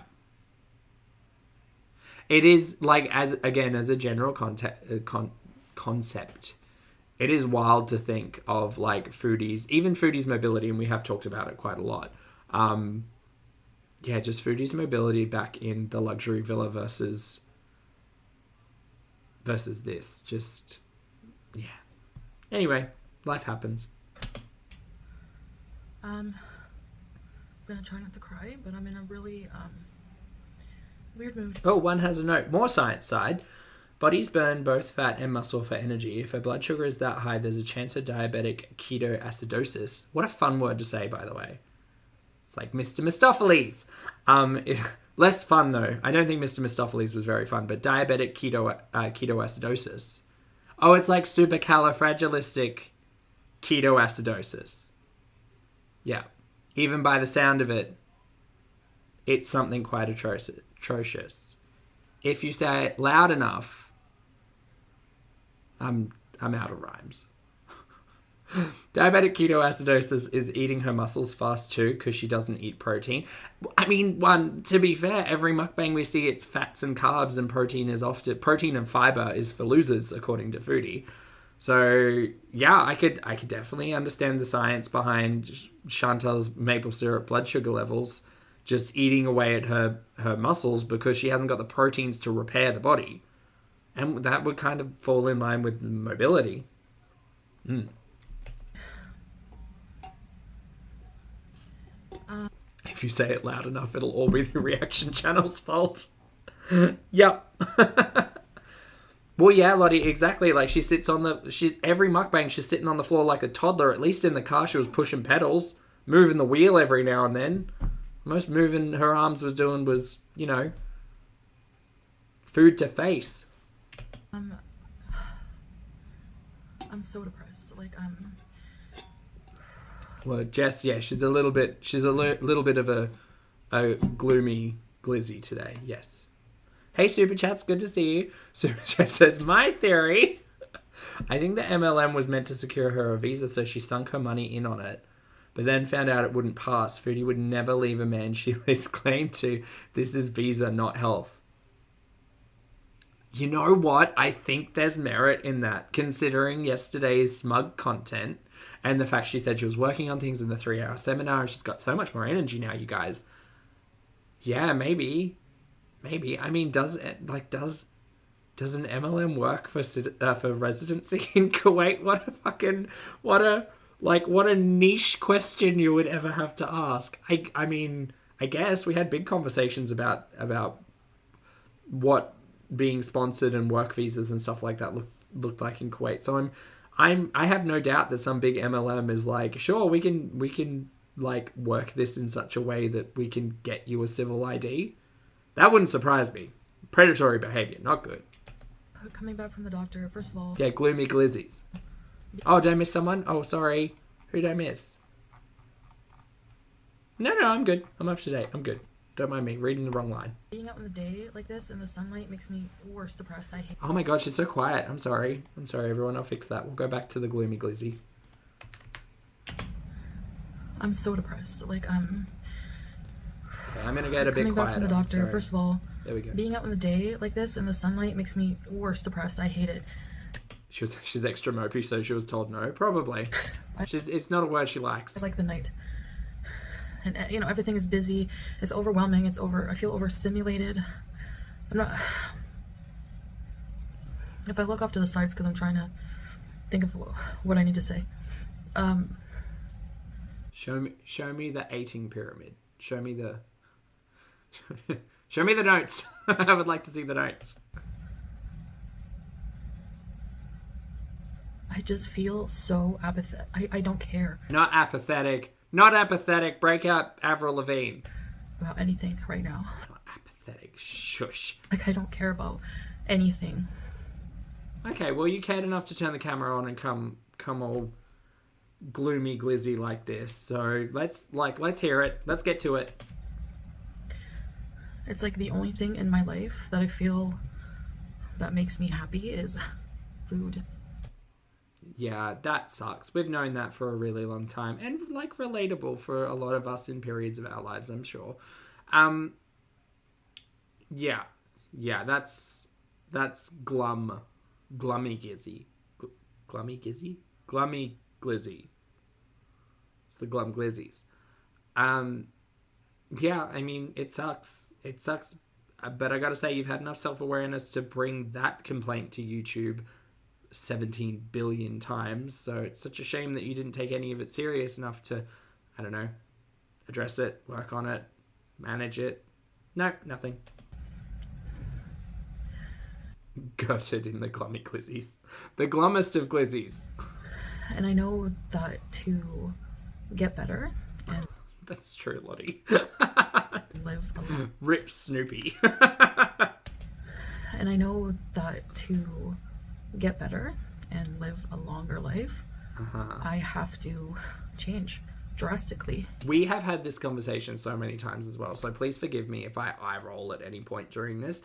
It is, like, as a general concept, it is wild to think of, like, even Foodie's mobility, and we have talked about it quite a lot. Yeah, just Foodie's mobility back in the luxury villa versus this. Just, yeah. Anyway, life happens. I'm gonna try not to cry, but I'm in a really, weird mood. Oh, one has a note. More science side. Bodies burn both fat and muscle for energy. If her blood sugar is that high, there's a chance of diabetic ketoacidosis. What a fun word to say, by the way. It's like Mr. Mistopheles. Less fun, though. I don't think Mr. Mistopheles was very fun, but diabetic ketoacidosis. Oh, it's like supercalifragilistic ketoacidosis. Yeah. Even by the sound of it, it's something quite atrocious. If you say it loud enough, I'm out of rhymes. Diabetic ketoacidosis is eating her muscles fast too because she doesn't eat protein. I mean, to be fair, every mukbang we see, it's fats and carbs, and protein and fiber is for losers, according to Foodie. So yeah, I could definitely understand the science behind Chantal's maple syrup blood sugar levels just eating away at her muscles because she hasn't got the proteins to repair the body. And that would kind of fall in line with mobility. If you say it loud enough, it'll all be the reaction channel's fault. Yep. Well, yeah, Lottie, exactly. Like, every mukbang, she's sitting on the floor like a toddler. At least in the car, she was pushing pedals, moving the wheel every now and then. Most moving her arms was doing was, you know, food to face. I'm so depressed. Like, Well, Jess, yeah, she's a little bit of a gloomy glizzy today. Yes. Hey, Super Chat's good to see you. Super Chat says, my theory. I think the MLM was meant to secure her a visa, so she sunk her money in on it. But then found out it wouldn't pass. Foodie would never leave a man she lays claim to. This is visa, not health. You know what? I think there's merit in that, considering yesterday's smug content and the fact she said she was working on things in the 3-hour seminar and she's got so much more energy now, you guys. Yeah, maybe. I mean, does an MLM work for residency in Kuwait? What a niche question you would ever have to ask. I mean, I guess we had big conversations about what being sponsored and work visas and stuff like that looked like in Kuwait. So I have no doubt that some big MLM is like, sure, we can like work this in such a way that we can get you a civil ID. That wouldn't surprise me. Predatory behavior, not good. coming back from the doctor, first of all. Yeah, gloomy glizzies. Oh, did I miss someone? Oh, sorry. Who did I miss? No, I'm good. I'm up to date. I'm good. Don't mind me reading the wrong line. Being out in the day like this in the sunlight makes me worse depressed. I hate. Oh my god, she's so quiet. I'm sorry, everyone. I'll fix that. We'll go back to the gloomy glizzy. I'm so depressed. Like, Okay, I'm gonna get a bit coming quieter. back from the doctor, Sorry. first of all. There we go. Being out in the day like this in the sunlight makes me worse depressed. I hate it. She's extra mopey, so she was told no. Probably. It's not a word she likes. I like the night. And, you know, everything is busy. It's overwhelming. I feel overstimulated. I'm not... If I look off to the sides because I'm trying to think of what I need to say. Show me the eating pyramid. Show me the... Show me the notes. I would like to see the notes. I just feel so apathetic. I don't care Not apathetic. Not apathetic. Break out Avril Lavigne. about anything right now. Not apathetic. Shush. Like, I don't care about anything. Okay, well, you cared enough to turn the camera on and come all gloomy glizzy like this. So let's hear it. Let's get to it. It's like the only thing in my life that I feel that makes me happy is food. Yeah, that sucks. We've known that for a really long time, and like relatable for a lot of us in periods of our lives, I'm sure. Yeah, that's glummy gizzy, glummy glizzy. It's the glum glizzies. Yeah, I mean, it sucks. It sucks, but I gotta say, you've had enough self-awareness to bring that complaint to YouTube 17 billion times, so it's such a shame that you didn't take any of it serious enough to, I don't know, address it, work on it, manage it. No, nothing. Gutted in the glummy glizzies. The glummest of glizzies. And I know that to get better and That's true, Lottie. live a Rip Snoopy. and I know that to get better and live a longer life, I have to change drastically. We have had this conversation so many times as well, so please forgive me if I eye roll at any point during this.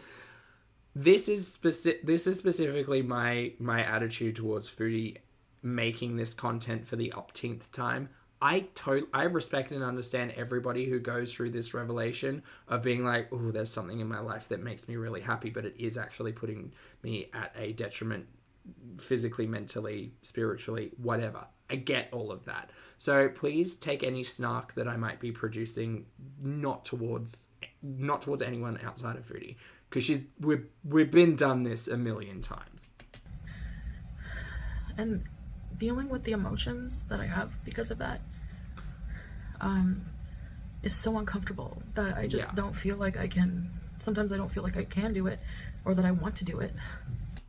This is specifically my attitude towards Foodie making this content for the upteenth time. I respect and understand everybody who goes through this revelation of being like, oh, there's something in my life that makes me really happy, but it is actually putting me at a detriment physically, mentally, spiritually, whatever. I get all of that. So please take any snark that I might be producing not towards anyone outside of Foodie, because we've been done this a million times. And dealing with the emotions that I have because of that is so uncomfortable that I just don't feel like I can. Sometimes I don't feel like I can do it or that I want to do it.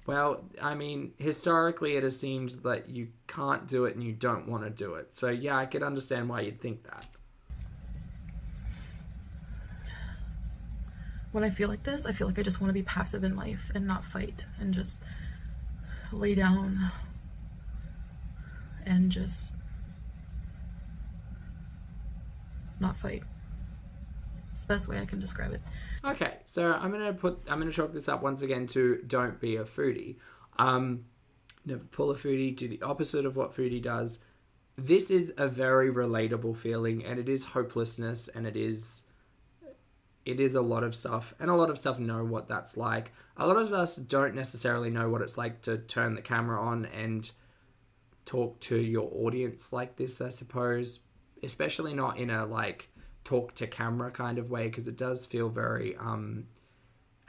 Well, I mean, historically it has seemed that you can't do it and you don't want to do it. So yeah, I could understand why you'd think that. When I feel like this, I feel like I just want to be passive in life and not fight and just lay down and just not fight. It's the best way I can describe it. Okay, so I'm gonna chalk this up once again to don't be a foodie. Never pull a foodie, do the opposite of what Foodie does. This is a very relatable feeling, and it is hopelessness, and it is a lot of stuff, and a lot of stuff know what that's like. A lot of us don't necessarily know what it's like to turn the camera on and talk to your audience like this, I suppose, especially not in a like talk to camera kind of way, because it does feel very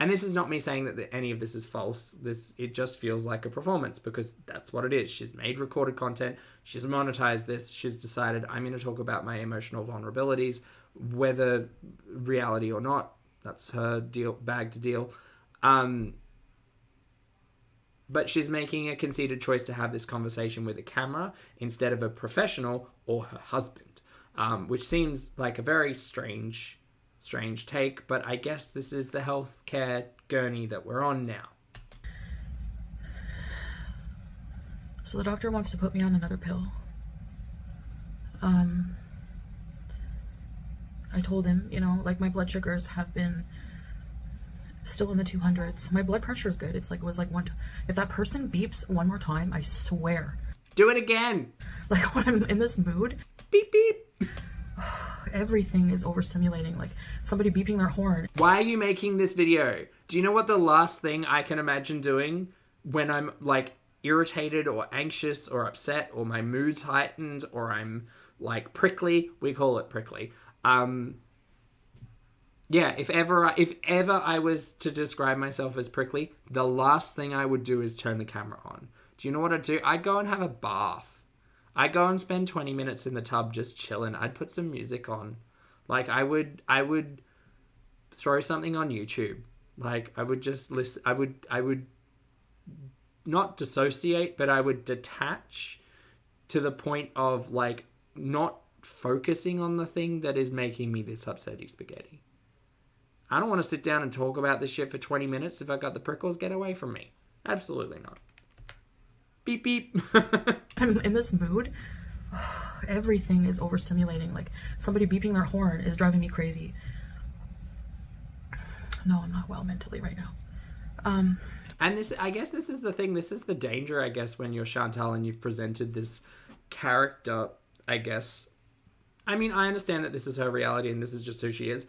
and this is not me saying that any of this is false. It just feels like a performance, because that's what it is. She's made recorded content, she's monetized this, she's decided I'm going to talk about my emotional vulnerabilities, whether reality or not. That's her bag to deal. But she's making a conceited choice to have this conversation with a camera instead of a professional or her husband, which seems like a very strange take, but I guess this is the healthcare gurney that we're on now. So the doctor wants to put me on another pill. I told him, like, my blood sugars have been still in the 200s. My blood pressure is good. It was like one. If that person beeps one more time, I swear. Do it again. Like, when I'm in this mood, Beep beep. everything is overstimulating. Like somebody beeping their horn. Why are you making this video? Do you know what the last thing I can imagine doing when I'm like irritated or anxious or upset or my mood's heightened or I'm like prickly? We call it prickly. Yeah, if ever I was to describe myself as prickly, the last thing I would do is turn the camera on. Do you know what I'd do? I'd go and have a bath. I'd go and spend 20 minutes in the tub just chilling. I'd put some music on. Like, I would throw something on YouTube. Like, I would just listen. I would not dissociate, but I would detach to the point of, like, not focusing on the thing that is making me this upsetty spaghetti. I don't want to sit down and talk about this shit for 20 minutes. If I got the prickles, get away from me. Absolutely not. Beep, beep. I'm in this mood. Everything is overstimulating. Like, somebody beeping their horn is driving me crazy. No, I'm not well mentally right now. And this, I guess this is the thing. This is the danger, I guess, when you're Chantal and you've presented this character, I guess. I mean, I understand that this is her reality and this is just who she is.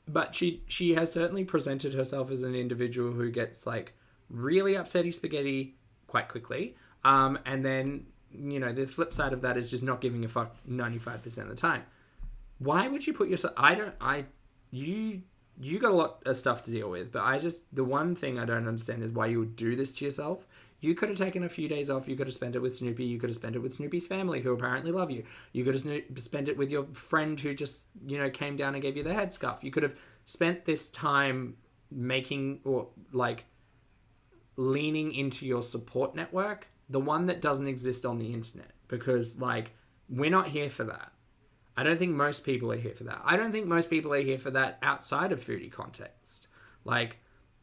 But she has certainly presented herself as an individual who gets, like, really upsetty spaghetti quite quickly. And then, you know, the flip side of that is just not giving a fuck 95% of the time. Why would you put yourself... You got a lot of stuff to deal with, but the one thing I don't understand is why you would do this to yourself. You could have taken a few days off. You could have spent it with Snoopy. You could have spent it with Snoopy's family, who apparently love you. You could have spent it with your friend who just, you know, came down and gave you the headscarf. You could have spent this time making, or, like, leaning into your support network, the one that doesn't exist on the internet, because, like, we're not here for that. I don't think most people are here for that. I don't think most people are here for that outside of foodie context. Like,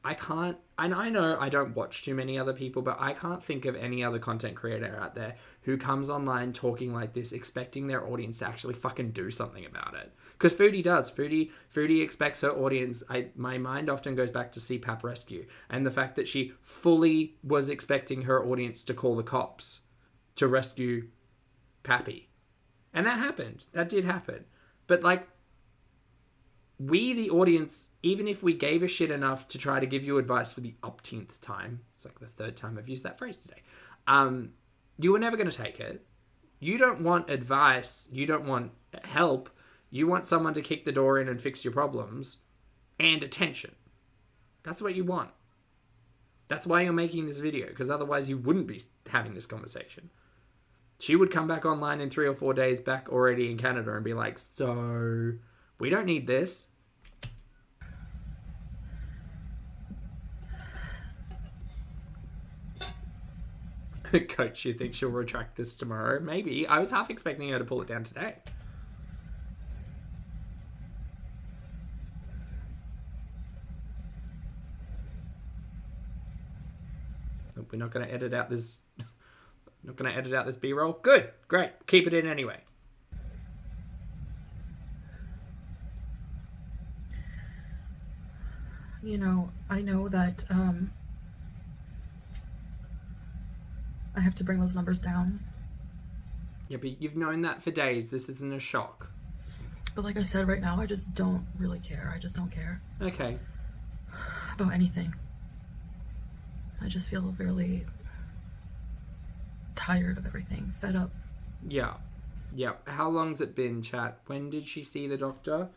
I can't... And I know I don't watch too many other people, but I can't think of any other content creator out there who comes online talking like this, expecting their audience to actually fucking do something about it. Because Foodie does. Foodie expects her audience... My mind often goes back to CPAP Rescue, and the fact that she fully was expecting her audience to call the cops to rescue Pappy. And that happened. That did happen. But, like, we, the audience, even if we gave a shit enough to try to give you advice for the upteenth time, it's like the third time I've used that phrase today, you were never going to take it. You don't want advice. You don't want help. You want someone to kick the door in and fix your problems and attention. That's what you want. That's why you're making this video, because otherwise you wouldn't be having this conversation. She would come back online in 3 or 4 days back already in Canada and be like, so, we don't need this. Coach, you think she'll retract this tomorrow? Maybe. I was half expecting her to pull it down today. We're not going to edit out this... Not going to edit out this B-roll. Good. Great. Keep it in anyway. You know, I know that I have to bring those numbers down. Yeah, but you've known that for days. This isn't a shock. But like I said, right now, I just don't really care. I just don't care. Okay. About anything. I just feel really tired of everything. Fed up. Yeah. Yeah. How long's it been, chat? When did she see the doctor?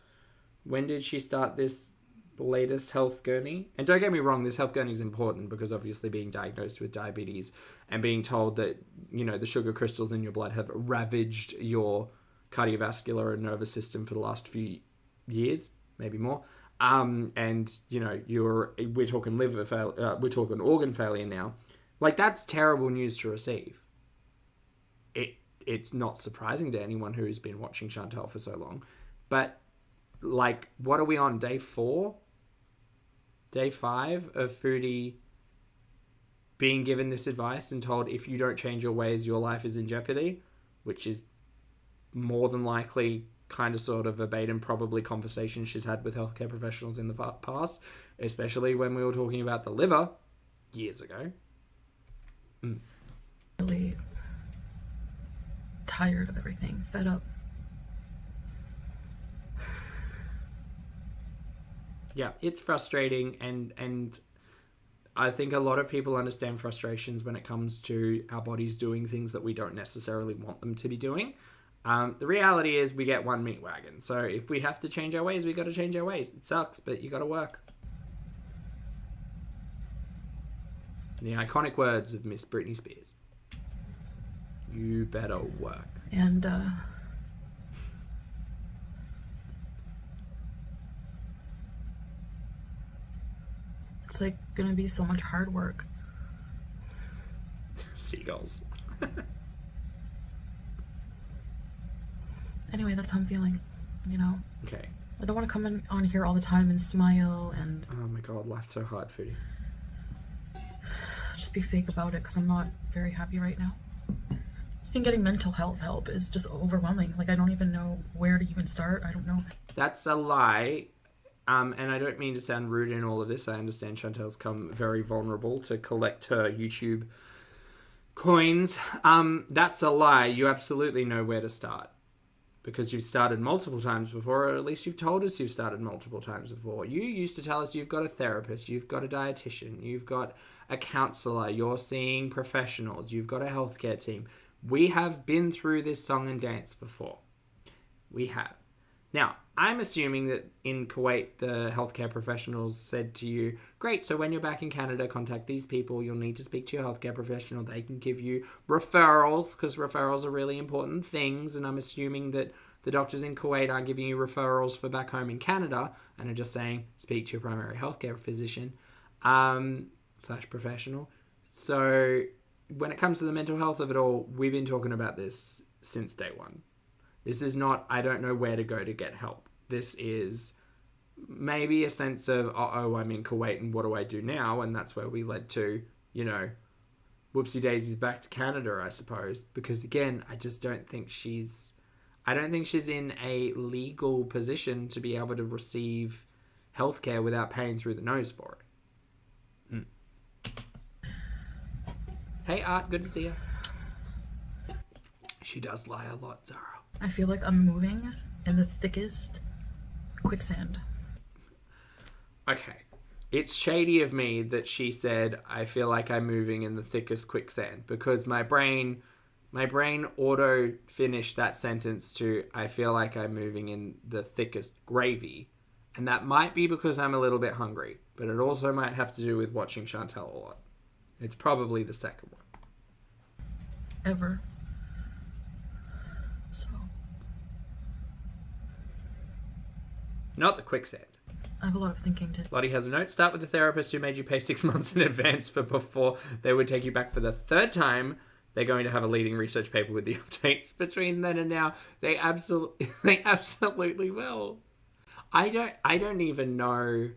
When did she start this latest health gurney? And don't get me wrong, this health gurney is important because obviously being diagnosed with diabetes and being told that, you know, the sugar crystals in your blood have ravaged your cardiovascular and nervous system for the last few years, maybe more. And, you know, we're talking liver failure, we're talking organ failure now. Like, that's terrible news to receive. It's not surprising to anyone who's been watching Chantal for so long. But, like, what are we on? Day 4? Day 5 of Foodie being given this advice and told if you don't change your ways, your life is in jeopardy, which is more than likely kind of sort of verbatim probably conversations she's had with healthcare professionals in the past, especially when we were talking about the liver years ago. Really tired of everything. Fed up. Yeah, it's frustrating, and I think a lot of people understand frustrations when it comes to our bodies doing things that we don't necessarily want them to be doing. The reality is we get one meat wagon, so if we have to change our ways, we got to change our ways. It sucks, but you got to work. The iconic words of Miss Britney Spears. You better work. And it's like gonna be so much hard work. Seagulls. Anyway, that's how I'm feeling, you know? Okay. I don't want to come on here all the time and smile and Oh my god, life's so hard, Foodie. just be fake about it because I'm not very happy right now. Even getting mental health help is just overwhelming. Like, I don't even know where to even start. I don't know. That's a lie. And I don't mean to sound rude in all of this. I understand Chantel's come very vulnerable to collect her YouTube coins. That's a lie. You absolutely know where to start. Because you've started multiple times before, or at least you've told us you've started multiple times before. You used to tell us you've got a therapist, you've got a dietitian, you've got a counsellor, you're seeing professionals, you've got a healthcare team. We have been through this song and dance before. We have. Now, I'm assuming that in Kuwait, the healthcare professionals said to you, great, so when you're back in Canada, contact these people. You'll need to speak to your healthcare professional. They can give you referrals, because referrals are really important things. And I'm assuming that the doctors in Kuwait are giving you referrals for back home in Canada and are just saying, speak to your primary healthcare physician / professional. So when it comes to the mental health of it all, we've been talking about this since day one. This is not, I don't know where to go to get help. This is maybe a sense of, uh-oh, I'm in Kuwait and what do I do now? And that's where we led to, you know, whoopsie daisies back to Canada, I suppose. Because again, I just don't think she's in a legal position to be able to receive healthcare without paying through the nose for it. Hey, Art, good to see you. She does lie a lot, Zara. I feel like I'm moving in the thickest quicksand. Okay. It's shady of me that she said, I feel like I'm moving in the thickest quicksand, because my brain auto finished that sentence to, I feel like I'm moving in the thickest gravy. And that might be because I'm a little bit hungry, but it also might have to do with watching Chantel a lot. It's probably the second one. Ever. So. Not the quicksand. I have a lot of thinking to do. Lottie has a note. Start with the therapist who made you pay 6 months in advance for before they would take you back for the third time. They're going to have a leading research paper with the updates between then and now. They absolutely will. I don't even know.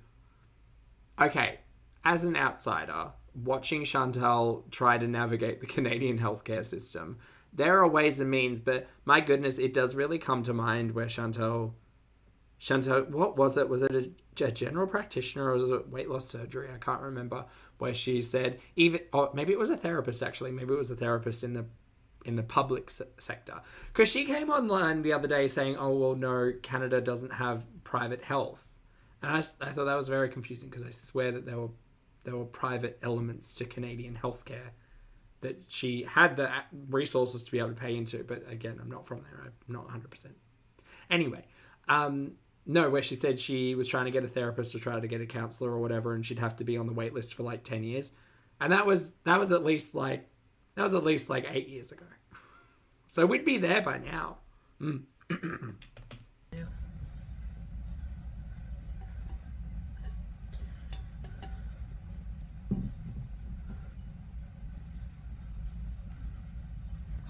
Okay, as an outsider, watching Chantel try to navigate the Canadian healthcare system, there are ways and means, but my goodness, it does really come to mind where Chantel, what was it? Was it a general practitioner or was it weight loss surgery? I can't remember. Where she said, maybe it was a therapist actually. Maybe it was a therapist in the public sector. Because she came online the other day saying, oh, well, no, Canada doesn't have private health. And I thought that was very confusing because I swear that there were private elements to Canadian healthcare that she had the resources to be able to pay into. But again, I'm not from there. I'm not 100%. Anyway, no, where she said she was trying to get a therapist or try to get a counselor or whatever, and she'd have to be on the wait list for like 10 years. And that was at least like 8 years ago. So we'd be there by now.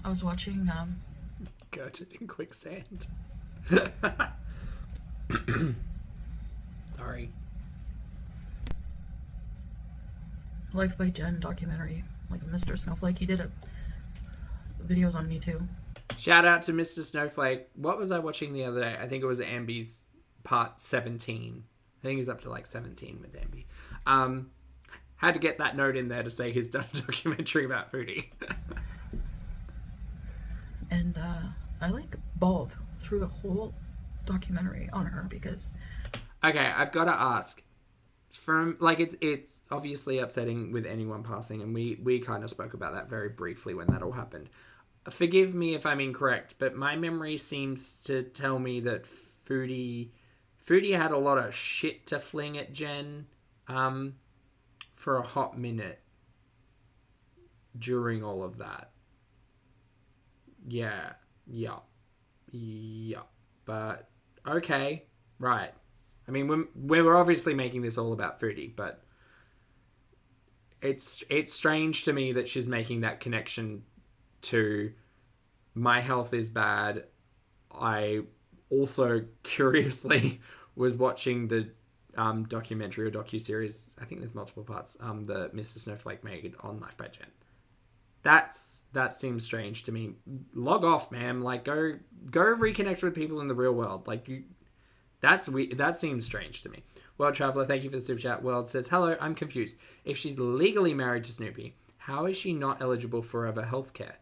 I was watching Gerted in quicksand. Sorry. Life by Jen documentary, like Mr. Snowflake. He did videos on me too. Shout out to Mr. Snowflake. What was I watching the other day? I think it was Ambi's part 17. I think he's up to like 17 with Ambi. Had to get that note in there to say he's done a documentary about Foodie. And I like bawled through the whole documentary on her because... Okay, I've got to ask. From like it's obviously upsetting with anyone passing, and we kind of spoke about that very briefly when that all happened. Forgive me if I'm incorrect, but my memory seems to tell me that Foodie had a lot of shit to fling at Jen for a hot minute during all of that. Yeah. But okay, right. I mean, we were obviously making this all about Foodie, but it's strange to me that she's making that connection to my health is bad. I also curiously was watching the documentary or docuseries, I think there's multiple parts, the Mr. Snowflake made on Life by Jen. That seems strange to me. Log off, ma'am. Like, go reconnect with people in the real world. Like, that seems strange to me. World Traveler, thank you for the super chat. World says, hello, I'm confused. If she's legally married to Snoopy, how is she not eligible for Forever Healthcare?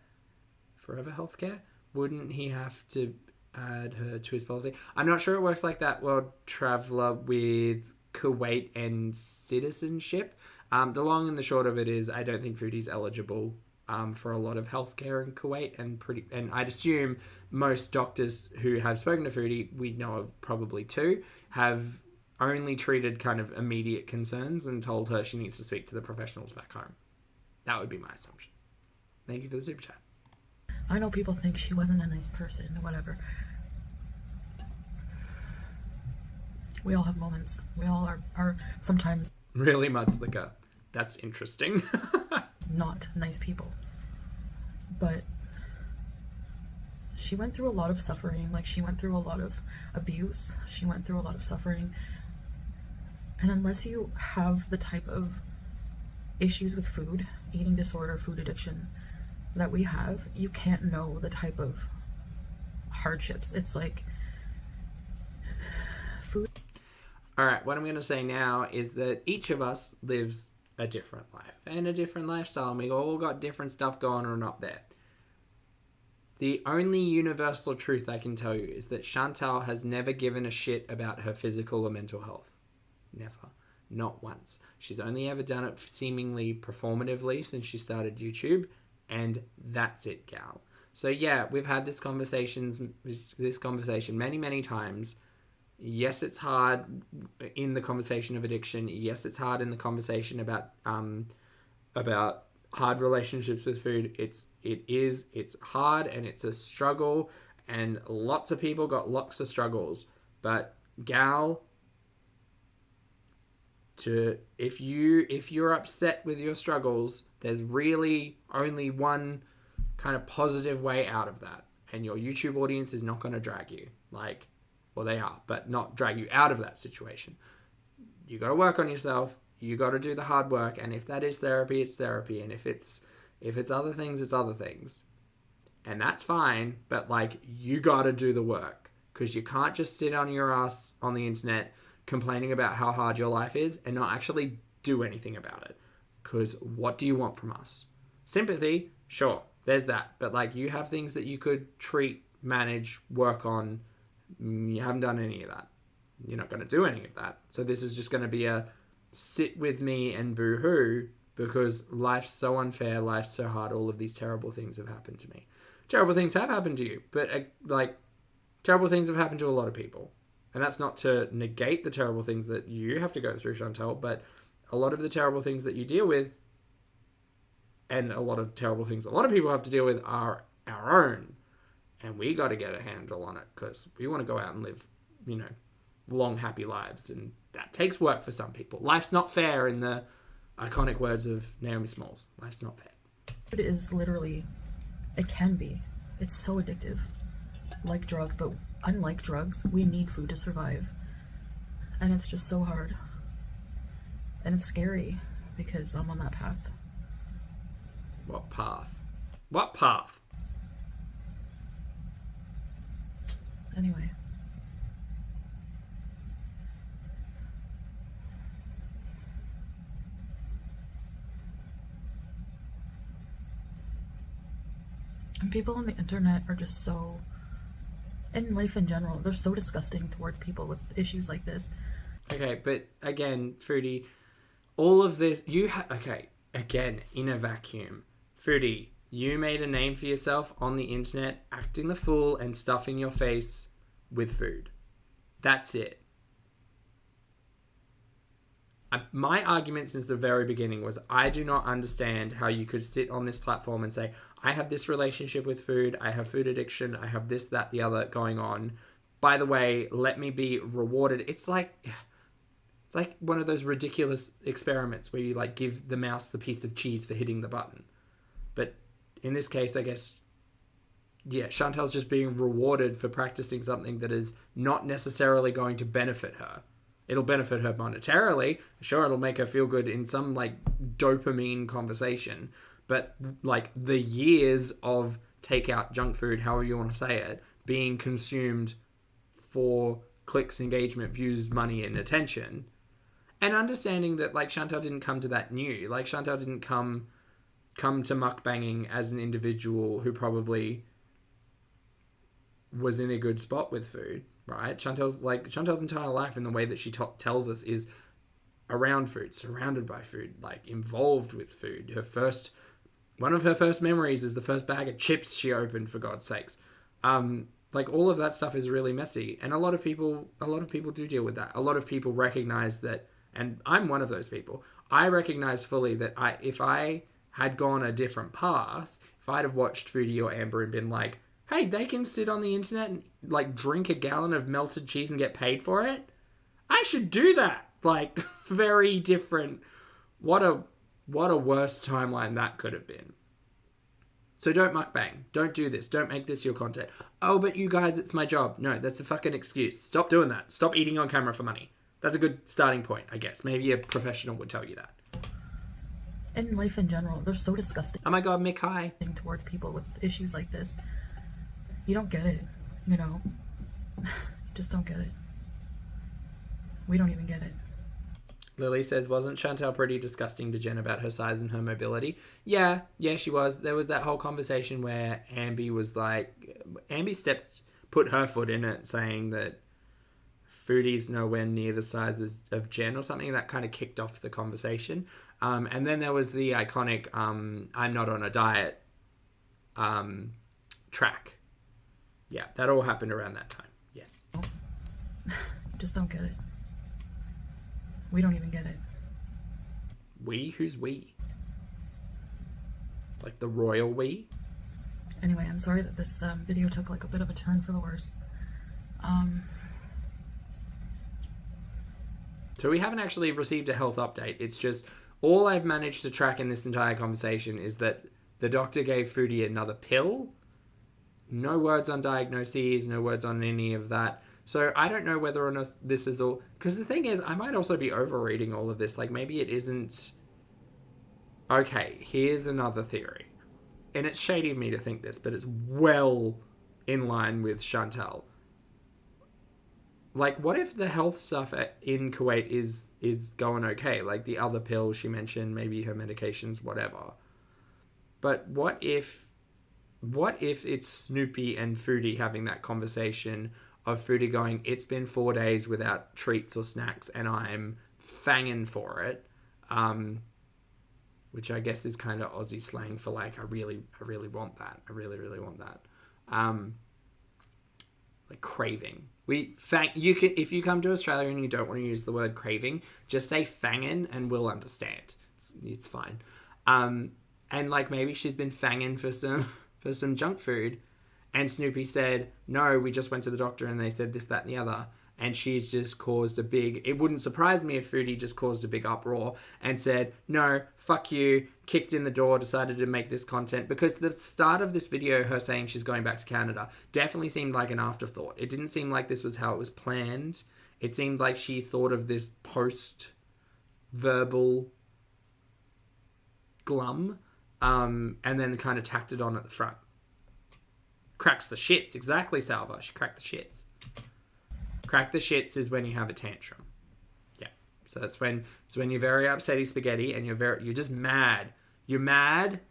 Forever Healthcare? Wouldn't he have to add her to his policy? I'm not sure it works like that, World Traveler, with Kuwait and citizenship. The long and the short of it is I don't think Foodie's eligible for a lot of healthcare in Kuwait, and I'd assume most doctors who have spoken to Foodie, we know of probably two, have only treated kind of immediate concerns and told her she needs to speak to the professionals back home. That would be my assumption. Thank you for the super chat. I know people think she wasn't a nice person or whatever. We all have moments. We all are sometimes Really, Mudslicker. That's interesting. not nice people. But she went through a lot of suffering. Like, she went through a lot of abuse. She went through a lot of suffering. And unless you have the type of issues with food, eating disorder, food addiction that we have, you can't know the type of hardships. It's like food. All right, what I'm going to say now is that each of us lives a different life and a different lifestyle, and we all got different stuff going on up there. The only universal truth I can tell you is that Chantal has never given a shit about her physical or mental health. Never. Not once. She's only ever done it seemingly performatively since she started YouTube, and that's it, gal. So yeah, we've had this conversation many, many times. Yes, it's hard in the conversation of addiction. Yes, it's hard in the conversation about hard relationships with food. It's hard, and it's a struggle, and lots of people got lots of struggles. But gal, if you're upset with your struggles, there's really only one kind of positive way out of that, and your YouTube audience is not going to drag you. Like, well, they are, but not drag you out of that situation. You got to work on yourself. You got to do the hard work, and if that is therapy, it's therapy, and if it's other things, it's other things, and that's fine. But like, you got to do the work, because you can't just sit on your ass on the internet complaining about how hard your life is and not actually do anything about it. Because what do you want from us? Sympathy, sure, there's that, but like, you have things that you could treat, manage, work on. You haven't done any of that. You're not going to do any of that. So this is just going to be a sit with me and boo-hoo, because life's so unfair, life's so hard, all of these terrible things have happened to me. Terrible things have happened to you, but like, terrible things have happened to a lot of people. And that's not to negate the terrible things that you have to go through, Chantal, but a lot of the terrible things that you deal with, and a lot of terrible things a lot of people have to deal with, are our own. And we got to get a handle on it, because we want to go out and live, long, happy lives. And that takes work for some people. Life's not fair, in the iconic words of Naomi Smalls. Life's not fair. It is literally, it can be. It's so addictive. Like drugs, but unlike drugs, we need food to survive. And it's just so hard. And it's scary, because I'm on that path. What path? What path? Anyway. And people on the internet are just so, in life in general, they're so disgusting towards people with issues like this. Okay, but again, Foodie, all of this, again, in a vacuum. Foodie, you made a name for yourself on the internet, acting the fool and stuffing your face with food. That's it. My argument since the very beginning was, I do not understand how you could sit on this platform and say, I have this relationship with food, I have food addiction, I have this, that, the other going on. By the way, let me be rewarded. It's like, It's like one of those ridiculous experiments where you like give the mouse the piece of cheese for hitting the button. But in this case, I guess, yeah, Chantel's just being rewarded for practicing something that is not necessarily going to benefit her. It'll benefit her monetarily. Sure, it'll make her feel good in some like dopamine conversation. But like the years of takeout junk food, however you want to say it, being consumed for clicks, engagement, views, money, and attention. And understanding that like Chantel didn't come to that new. Like Chantel didn't come to mukbanging as an individual who probably was in a good spot with food, right? Chantel's entire life in the way that she tells us is around food, surrounded by food, like involved with food. One of her first memories is the first bag of chips she opened, for God's sakes. Like all of that stuff is really messy, and a lot of people do deal with that. A lot of people recognize that, and I'm one of those people. I recognize fully that if I had gone a different path, if I'd have watched Foodie or Amber and been like, hey, they can sit on the internet and like drink a gallon of melted cheese and get paid for it, I should do that. Like, very different. What a worse timeline that could have been. So don't mukbang. Don't do this. Don't make this your content. Oh, but you guys, it's my job. No, that's a fucking excuse. Stop doing that. Stop eating on camera for money. That's a good starting point, I guess. Maybe a professional would tell you that. And life in general, they're so disgusting. Oh my God, Mick, hi. Towards people with issues like this. You don't get it, you know? Just don't get it. We don't even get it. Lily says, wasn't Chantel pretty disgusting to Jen about her size and her mobility? Yeah, she was. There was that whole conversation where Amby was like, put her foot in it, saying that Foodie's nowhere near the size of Jen or something. That kind of kicked off the conversation. And then there was the iconic I'm not on a diet track. Yeah, that all happened around that time. Yes. Just don't get it. We don't even get it. We? Who's we? Like the royal we? Anyway, I'm sorry that this video took like a bit of a turn for the worse. So we haven't actually received a health update. It's just all I've managed to track in this entire conversation is that the doctor gave Foodie another pill. No words on diagnoses, no words on any of that. So I don't know whether or not this is all... Because the thing is, I might also be overreading all of this. Like, maybe it isn't... Okay, here's another theory. And it's shady of me to think this, but it's well in line with Chantel. Like, what if the health stuff in Kuwait is going okay? Like, the other pill she mentioned, maybe her medications, whatever. But what if it's Snoopy and Foodie having that conversation of Foodie going, it's been 4 days without treats or snacks and I'm fanging for it, which I guess is kind of Aussie slang for like, I really want that. I really, really want that. Like craving. You can, if you come to Australia and you don't want to use the word craving, just say fangin' and we'll understand. It's fine. And like maybe she's been fanging for some junk food, and Snoopy said, no, we just went to the doctor and they said this, that, and the other. And she's just caused a big... It wouldn't surprise me if Foodie just caused a big uproar and said, no, fuck you, kicked in the door, decided to make this content. Because the start of this video, her saying she's going back to Canada, definitely seemed like an afterthought. It didn't seem like this was how it was planned. It seemed like she thought of this post-verbal glum, and then kind of tacked it on at the front. Cracks the shits. Exactly, Salva. She cracked the shits. Crack the shits is when you have a tantrum. Yeah. So that's when you're very upsetty spaghetti and you're just mad. You're mad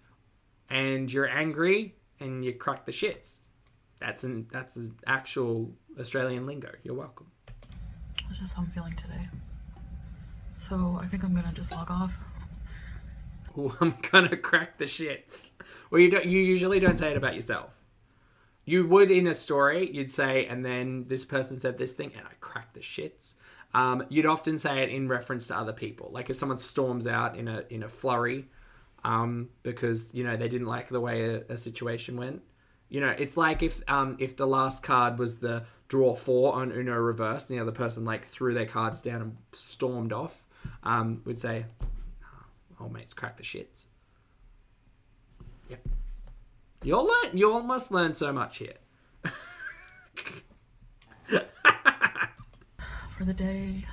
and you're angry and you crack the shits. That's an actual Australian lingo. You're welcome. That's just how I'm feeling today. So I think I'm gonna just log off. Ooh, I'm gonna crack the shits. Well, you usually don't say it about yourself. You would in a story, you'd say, and then this person said this thing, and I cracked the shits. You'd often say it in reference to other people. Like if someone storms out in a flurry, because, you know, they didn't like the way a situation went. You know, it's like if the last card was the draw 4 on Uno reverse, and the other person like threw their cards down and stormed off, would say, "Oh, mates, crack the shits." Yep. You all must learn so much here. For the day.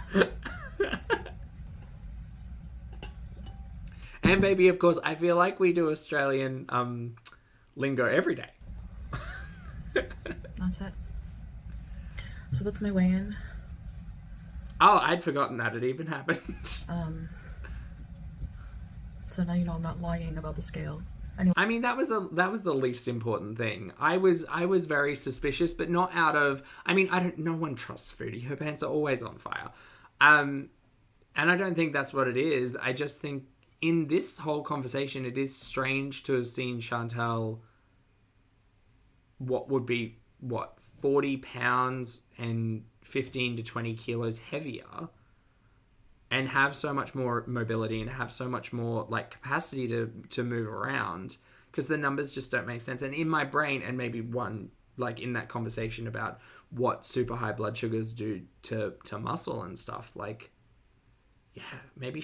And baby, of course, I feel like we do Australian lingo every day. That's it. So that's my weigh-in. Oh, I'd forgotten that it even happened. So now you know I'm not lying about the scale. Anyway. I mean, that was the least important thing. I was very suspicious, but not out of. I mean, no one trusts Foodie. Her pants are always on fire, and I don't think that's what it is. I just think in this whole conversation, it is strange to have seen Chantal. What would be 40 pounds and 15 to 20 kilos heavier, and have so much more mobility and have so much more like capacity to move around, because the numbers just don't make sense. And in my brain, and maybe one like in that conversation about what super high blood sugars do to muscle and stuff, like, yeah, maybe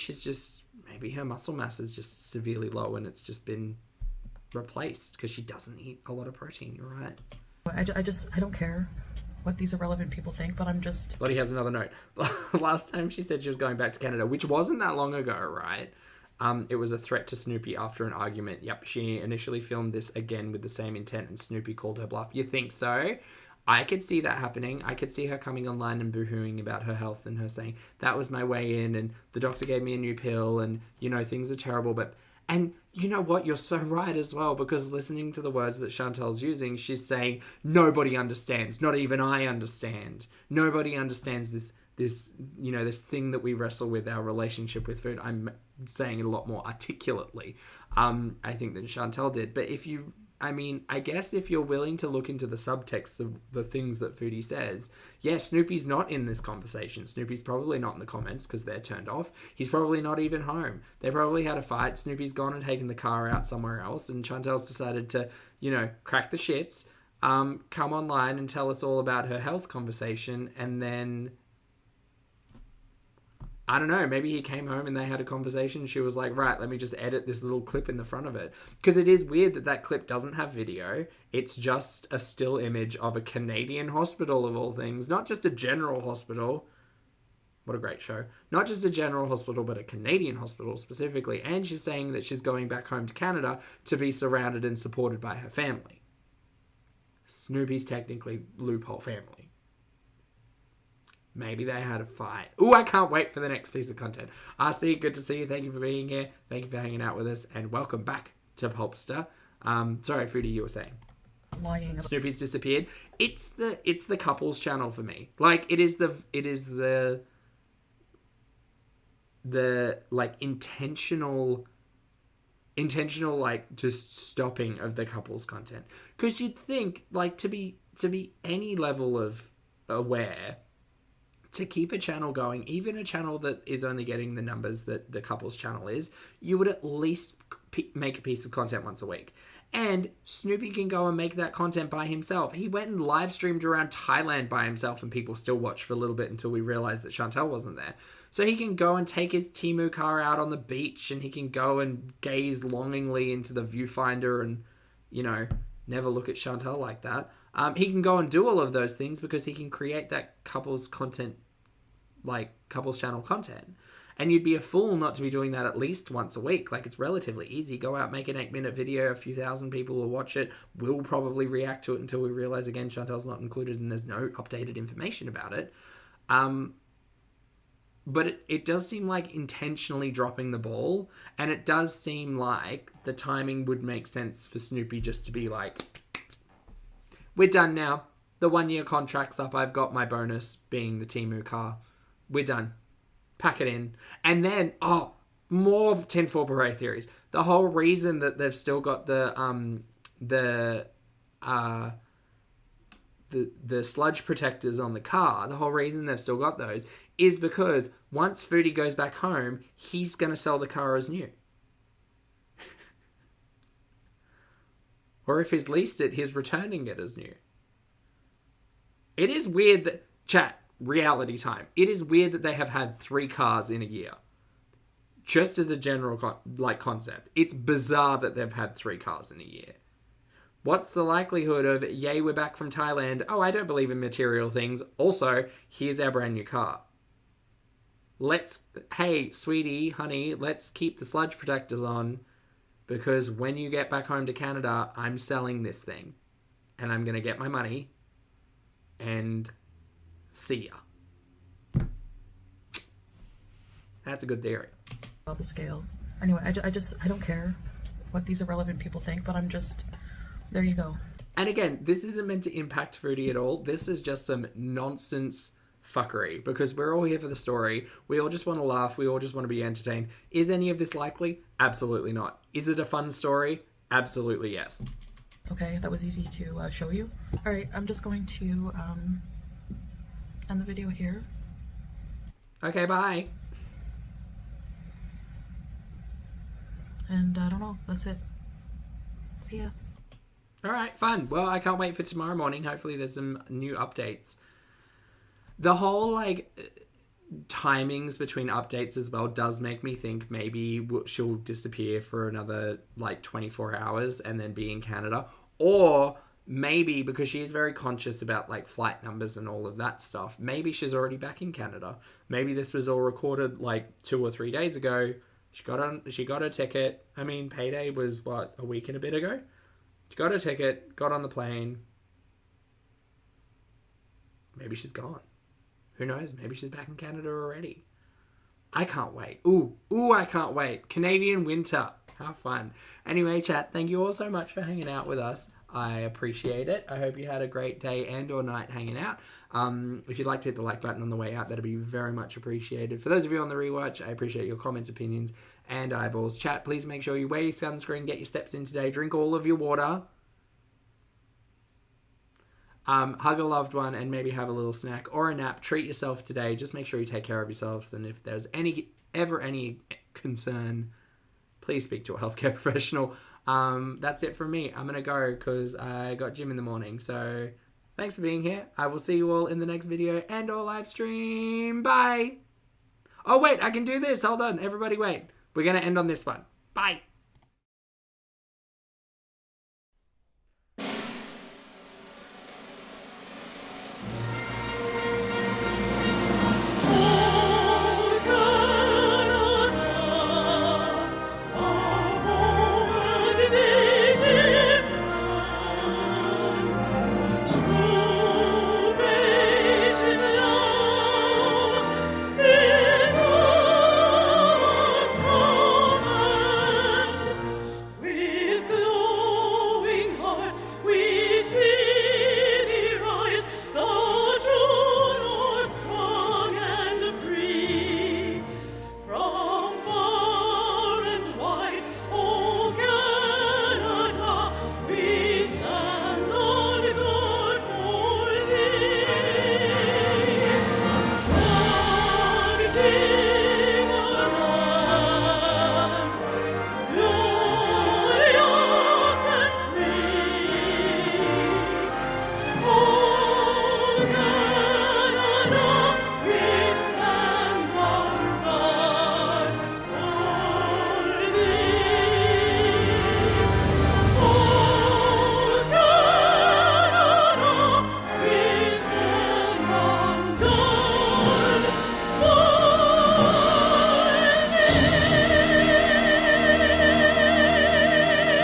her muscle mass is just severely low and it's just been replaced because she doesn't eat a lot of protein. You're right. I don't care what these irrelevant people think, but I'm just... Lottie has another note. Last time she said she was going back to Canada, which wasn't that long ago, right? It was a threat to Snoopy after an argument. Yep, she initially filmed this again with the same intent, and Snoopy called her bluff. You think so? I could see that happening. I could see her coming online and boohooing about her health and her saying, that was my way in, and the doctor gave me a new pill, and, you know, things are terrible, but... And you know what? You're so right as well, because listening to the words that Chantal's using, she's saying, nobody understands. Not even I understand. Nobody understands this, you know, this thing that we wrestle with, our relationship with food. I'm saying it a lot more articulately, I think, than Chantal did. But I guess if you're willing to look into the subtext of the things that Foodie says, yeah, Snoopy's not in this conversation. Snoopy's probably not in the comments because they're turned off. He's probably not even home. They probably had a fight. Snoopy's gone and taken the car out somewhere else, and Chantal's decided to, you know, crack the shits, come online and tell us all about her health conversation, and then... I don't know, maybe he came home and they had a conversation. She was like, right, let me just edit this little clip in the front of it. Because it is weird that clip doesn't have video. It's just a still image of a Canadian hospital, of all things. Not just a general hospital. What a great show. Not just a general hospital, but a Canadian hospital specifically. And she's saying that she's going back home to Canada to be surrounded and supported by her family. Snoopy's technically loophole family. Maybe they had a fight. Ooh, I can't wait for the next piece of content. RC, good to see you. Thank you for being here. Thank you for hanging out with us. And welcome back to Pulpster. Sorry, Foodie, you were saying. Lying. Snoopy's disappeared. It's the couples channel for me. Like, it is the like intentional like just stopping of the couples content. Because you'd think, like, to be any level of aware, to keep a channel going, even a channel that is only getting the numbers that the couples channel is, you would at least make a piece of content once a week. And Snoopy can go and make that content by himself. He went and live streamed around Thailand by himself, and people still watched for a little bit until we realized that Chantal wasn't there. So he can go and take his Temu car out on the beach, and he can go and gaze longingly into the viewfinder and, you know, never look at Chantal like that. He can go and do all of those things because he can create that couples content, like couples channel content. And you'd be a fool not to be doing that at least once a week. Like, it's relatively easy. Go out, make an 8-minute video, a few thousand people will watch it. We'll probably react to it until we realize, again, Chantal's not included and there's no updated information about it. But it does seem like intentionally dropping the ball. And it does seem like the timing would make sense for Snoopy just to be like, we're done now. The 1-year contract's up. I've got my bonus being the Temu car. We're done. Pack it in. And then, more tinfoil beret theories. The whole reason that they've still got the sludge protectors on the car, the whole reason they've still got those is because once Foodie goes back home, he's going to sell the car as new. Or if he's leased it, he's returning it as new. It is weird that, chat, reality time. It is weird that they have had 3 cars in a year. Just as a general concept. It's bizarre that they've had 3 cars in a year. What's the likelihood of, yay, we're back from Thailand. Oh, I don't believe in material things. Also, here's our brand new car. Hey, sweetie, honey, let's keep the sludge protectors on, because when you get back home to Canada, I'm selling this thing. And I'm going to get my money. And see ya. That's a good theory. About the scale. Anyway, I don't care what these irrelevant people think, but I'm just, there you go. And again, this isn't meant to impact Foodie at all. This is just some nonsense fuckery, because we're all here for the story. We all just want to laugh. We all just want to be entertained. Is any of this likely? Absolutely not. Is it a fun story? Absolutely yes. Okay, that was easy to show you. All right, I'm just going to end the video here. Okay, bye. And I don't know, that's it. See ya. All right, fun. Well, I can't wait for tomorrow morning. Hopefully there's some new updates. The whole, timings between updates as well does make me think maybe she'll disappear for another, 24 hours and then be in Canada. Or maybe, because she is very conscious about, flight numbers and all of that stuff, maybe she's already back in Canada. Maybe this was all recorded, 2 or 3 days ago. She got her ticket. I mean, payday was, a week and a bit ago? She got her ticket, got on the plane. Maybe she's gone. Who knows? Maybe she's back in Canada already. I can't wait. Ooh, I can't wait. Canadian winter. How fun. Anyway, chat, thank you all so much for hanging out with us. I appreciate it. I hope you had a great day and or night hanging out. If you'd like to hit the like button on the way out, that'd be very much appreciated. For those of you on the rewatch, I appreciate your comments, opinions, and eyeballs. Chat, please make sure you wear your sunscreen, get your steps in today, drink all of your water. Hug a loved one and maybe have a little snack or a nap. Treat yourself today. Just make sure you take care of yourselves. And if there's ever any concern, please speak to a healthcare professional. That's it from me. I'm going to go because I got gym in the morning. So thanks for being here. I will see you all in the next video and or live stream. Bye. Oh, wait, I can do this. Hold on. Everybody wait. We're going to end on this one. Bye.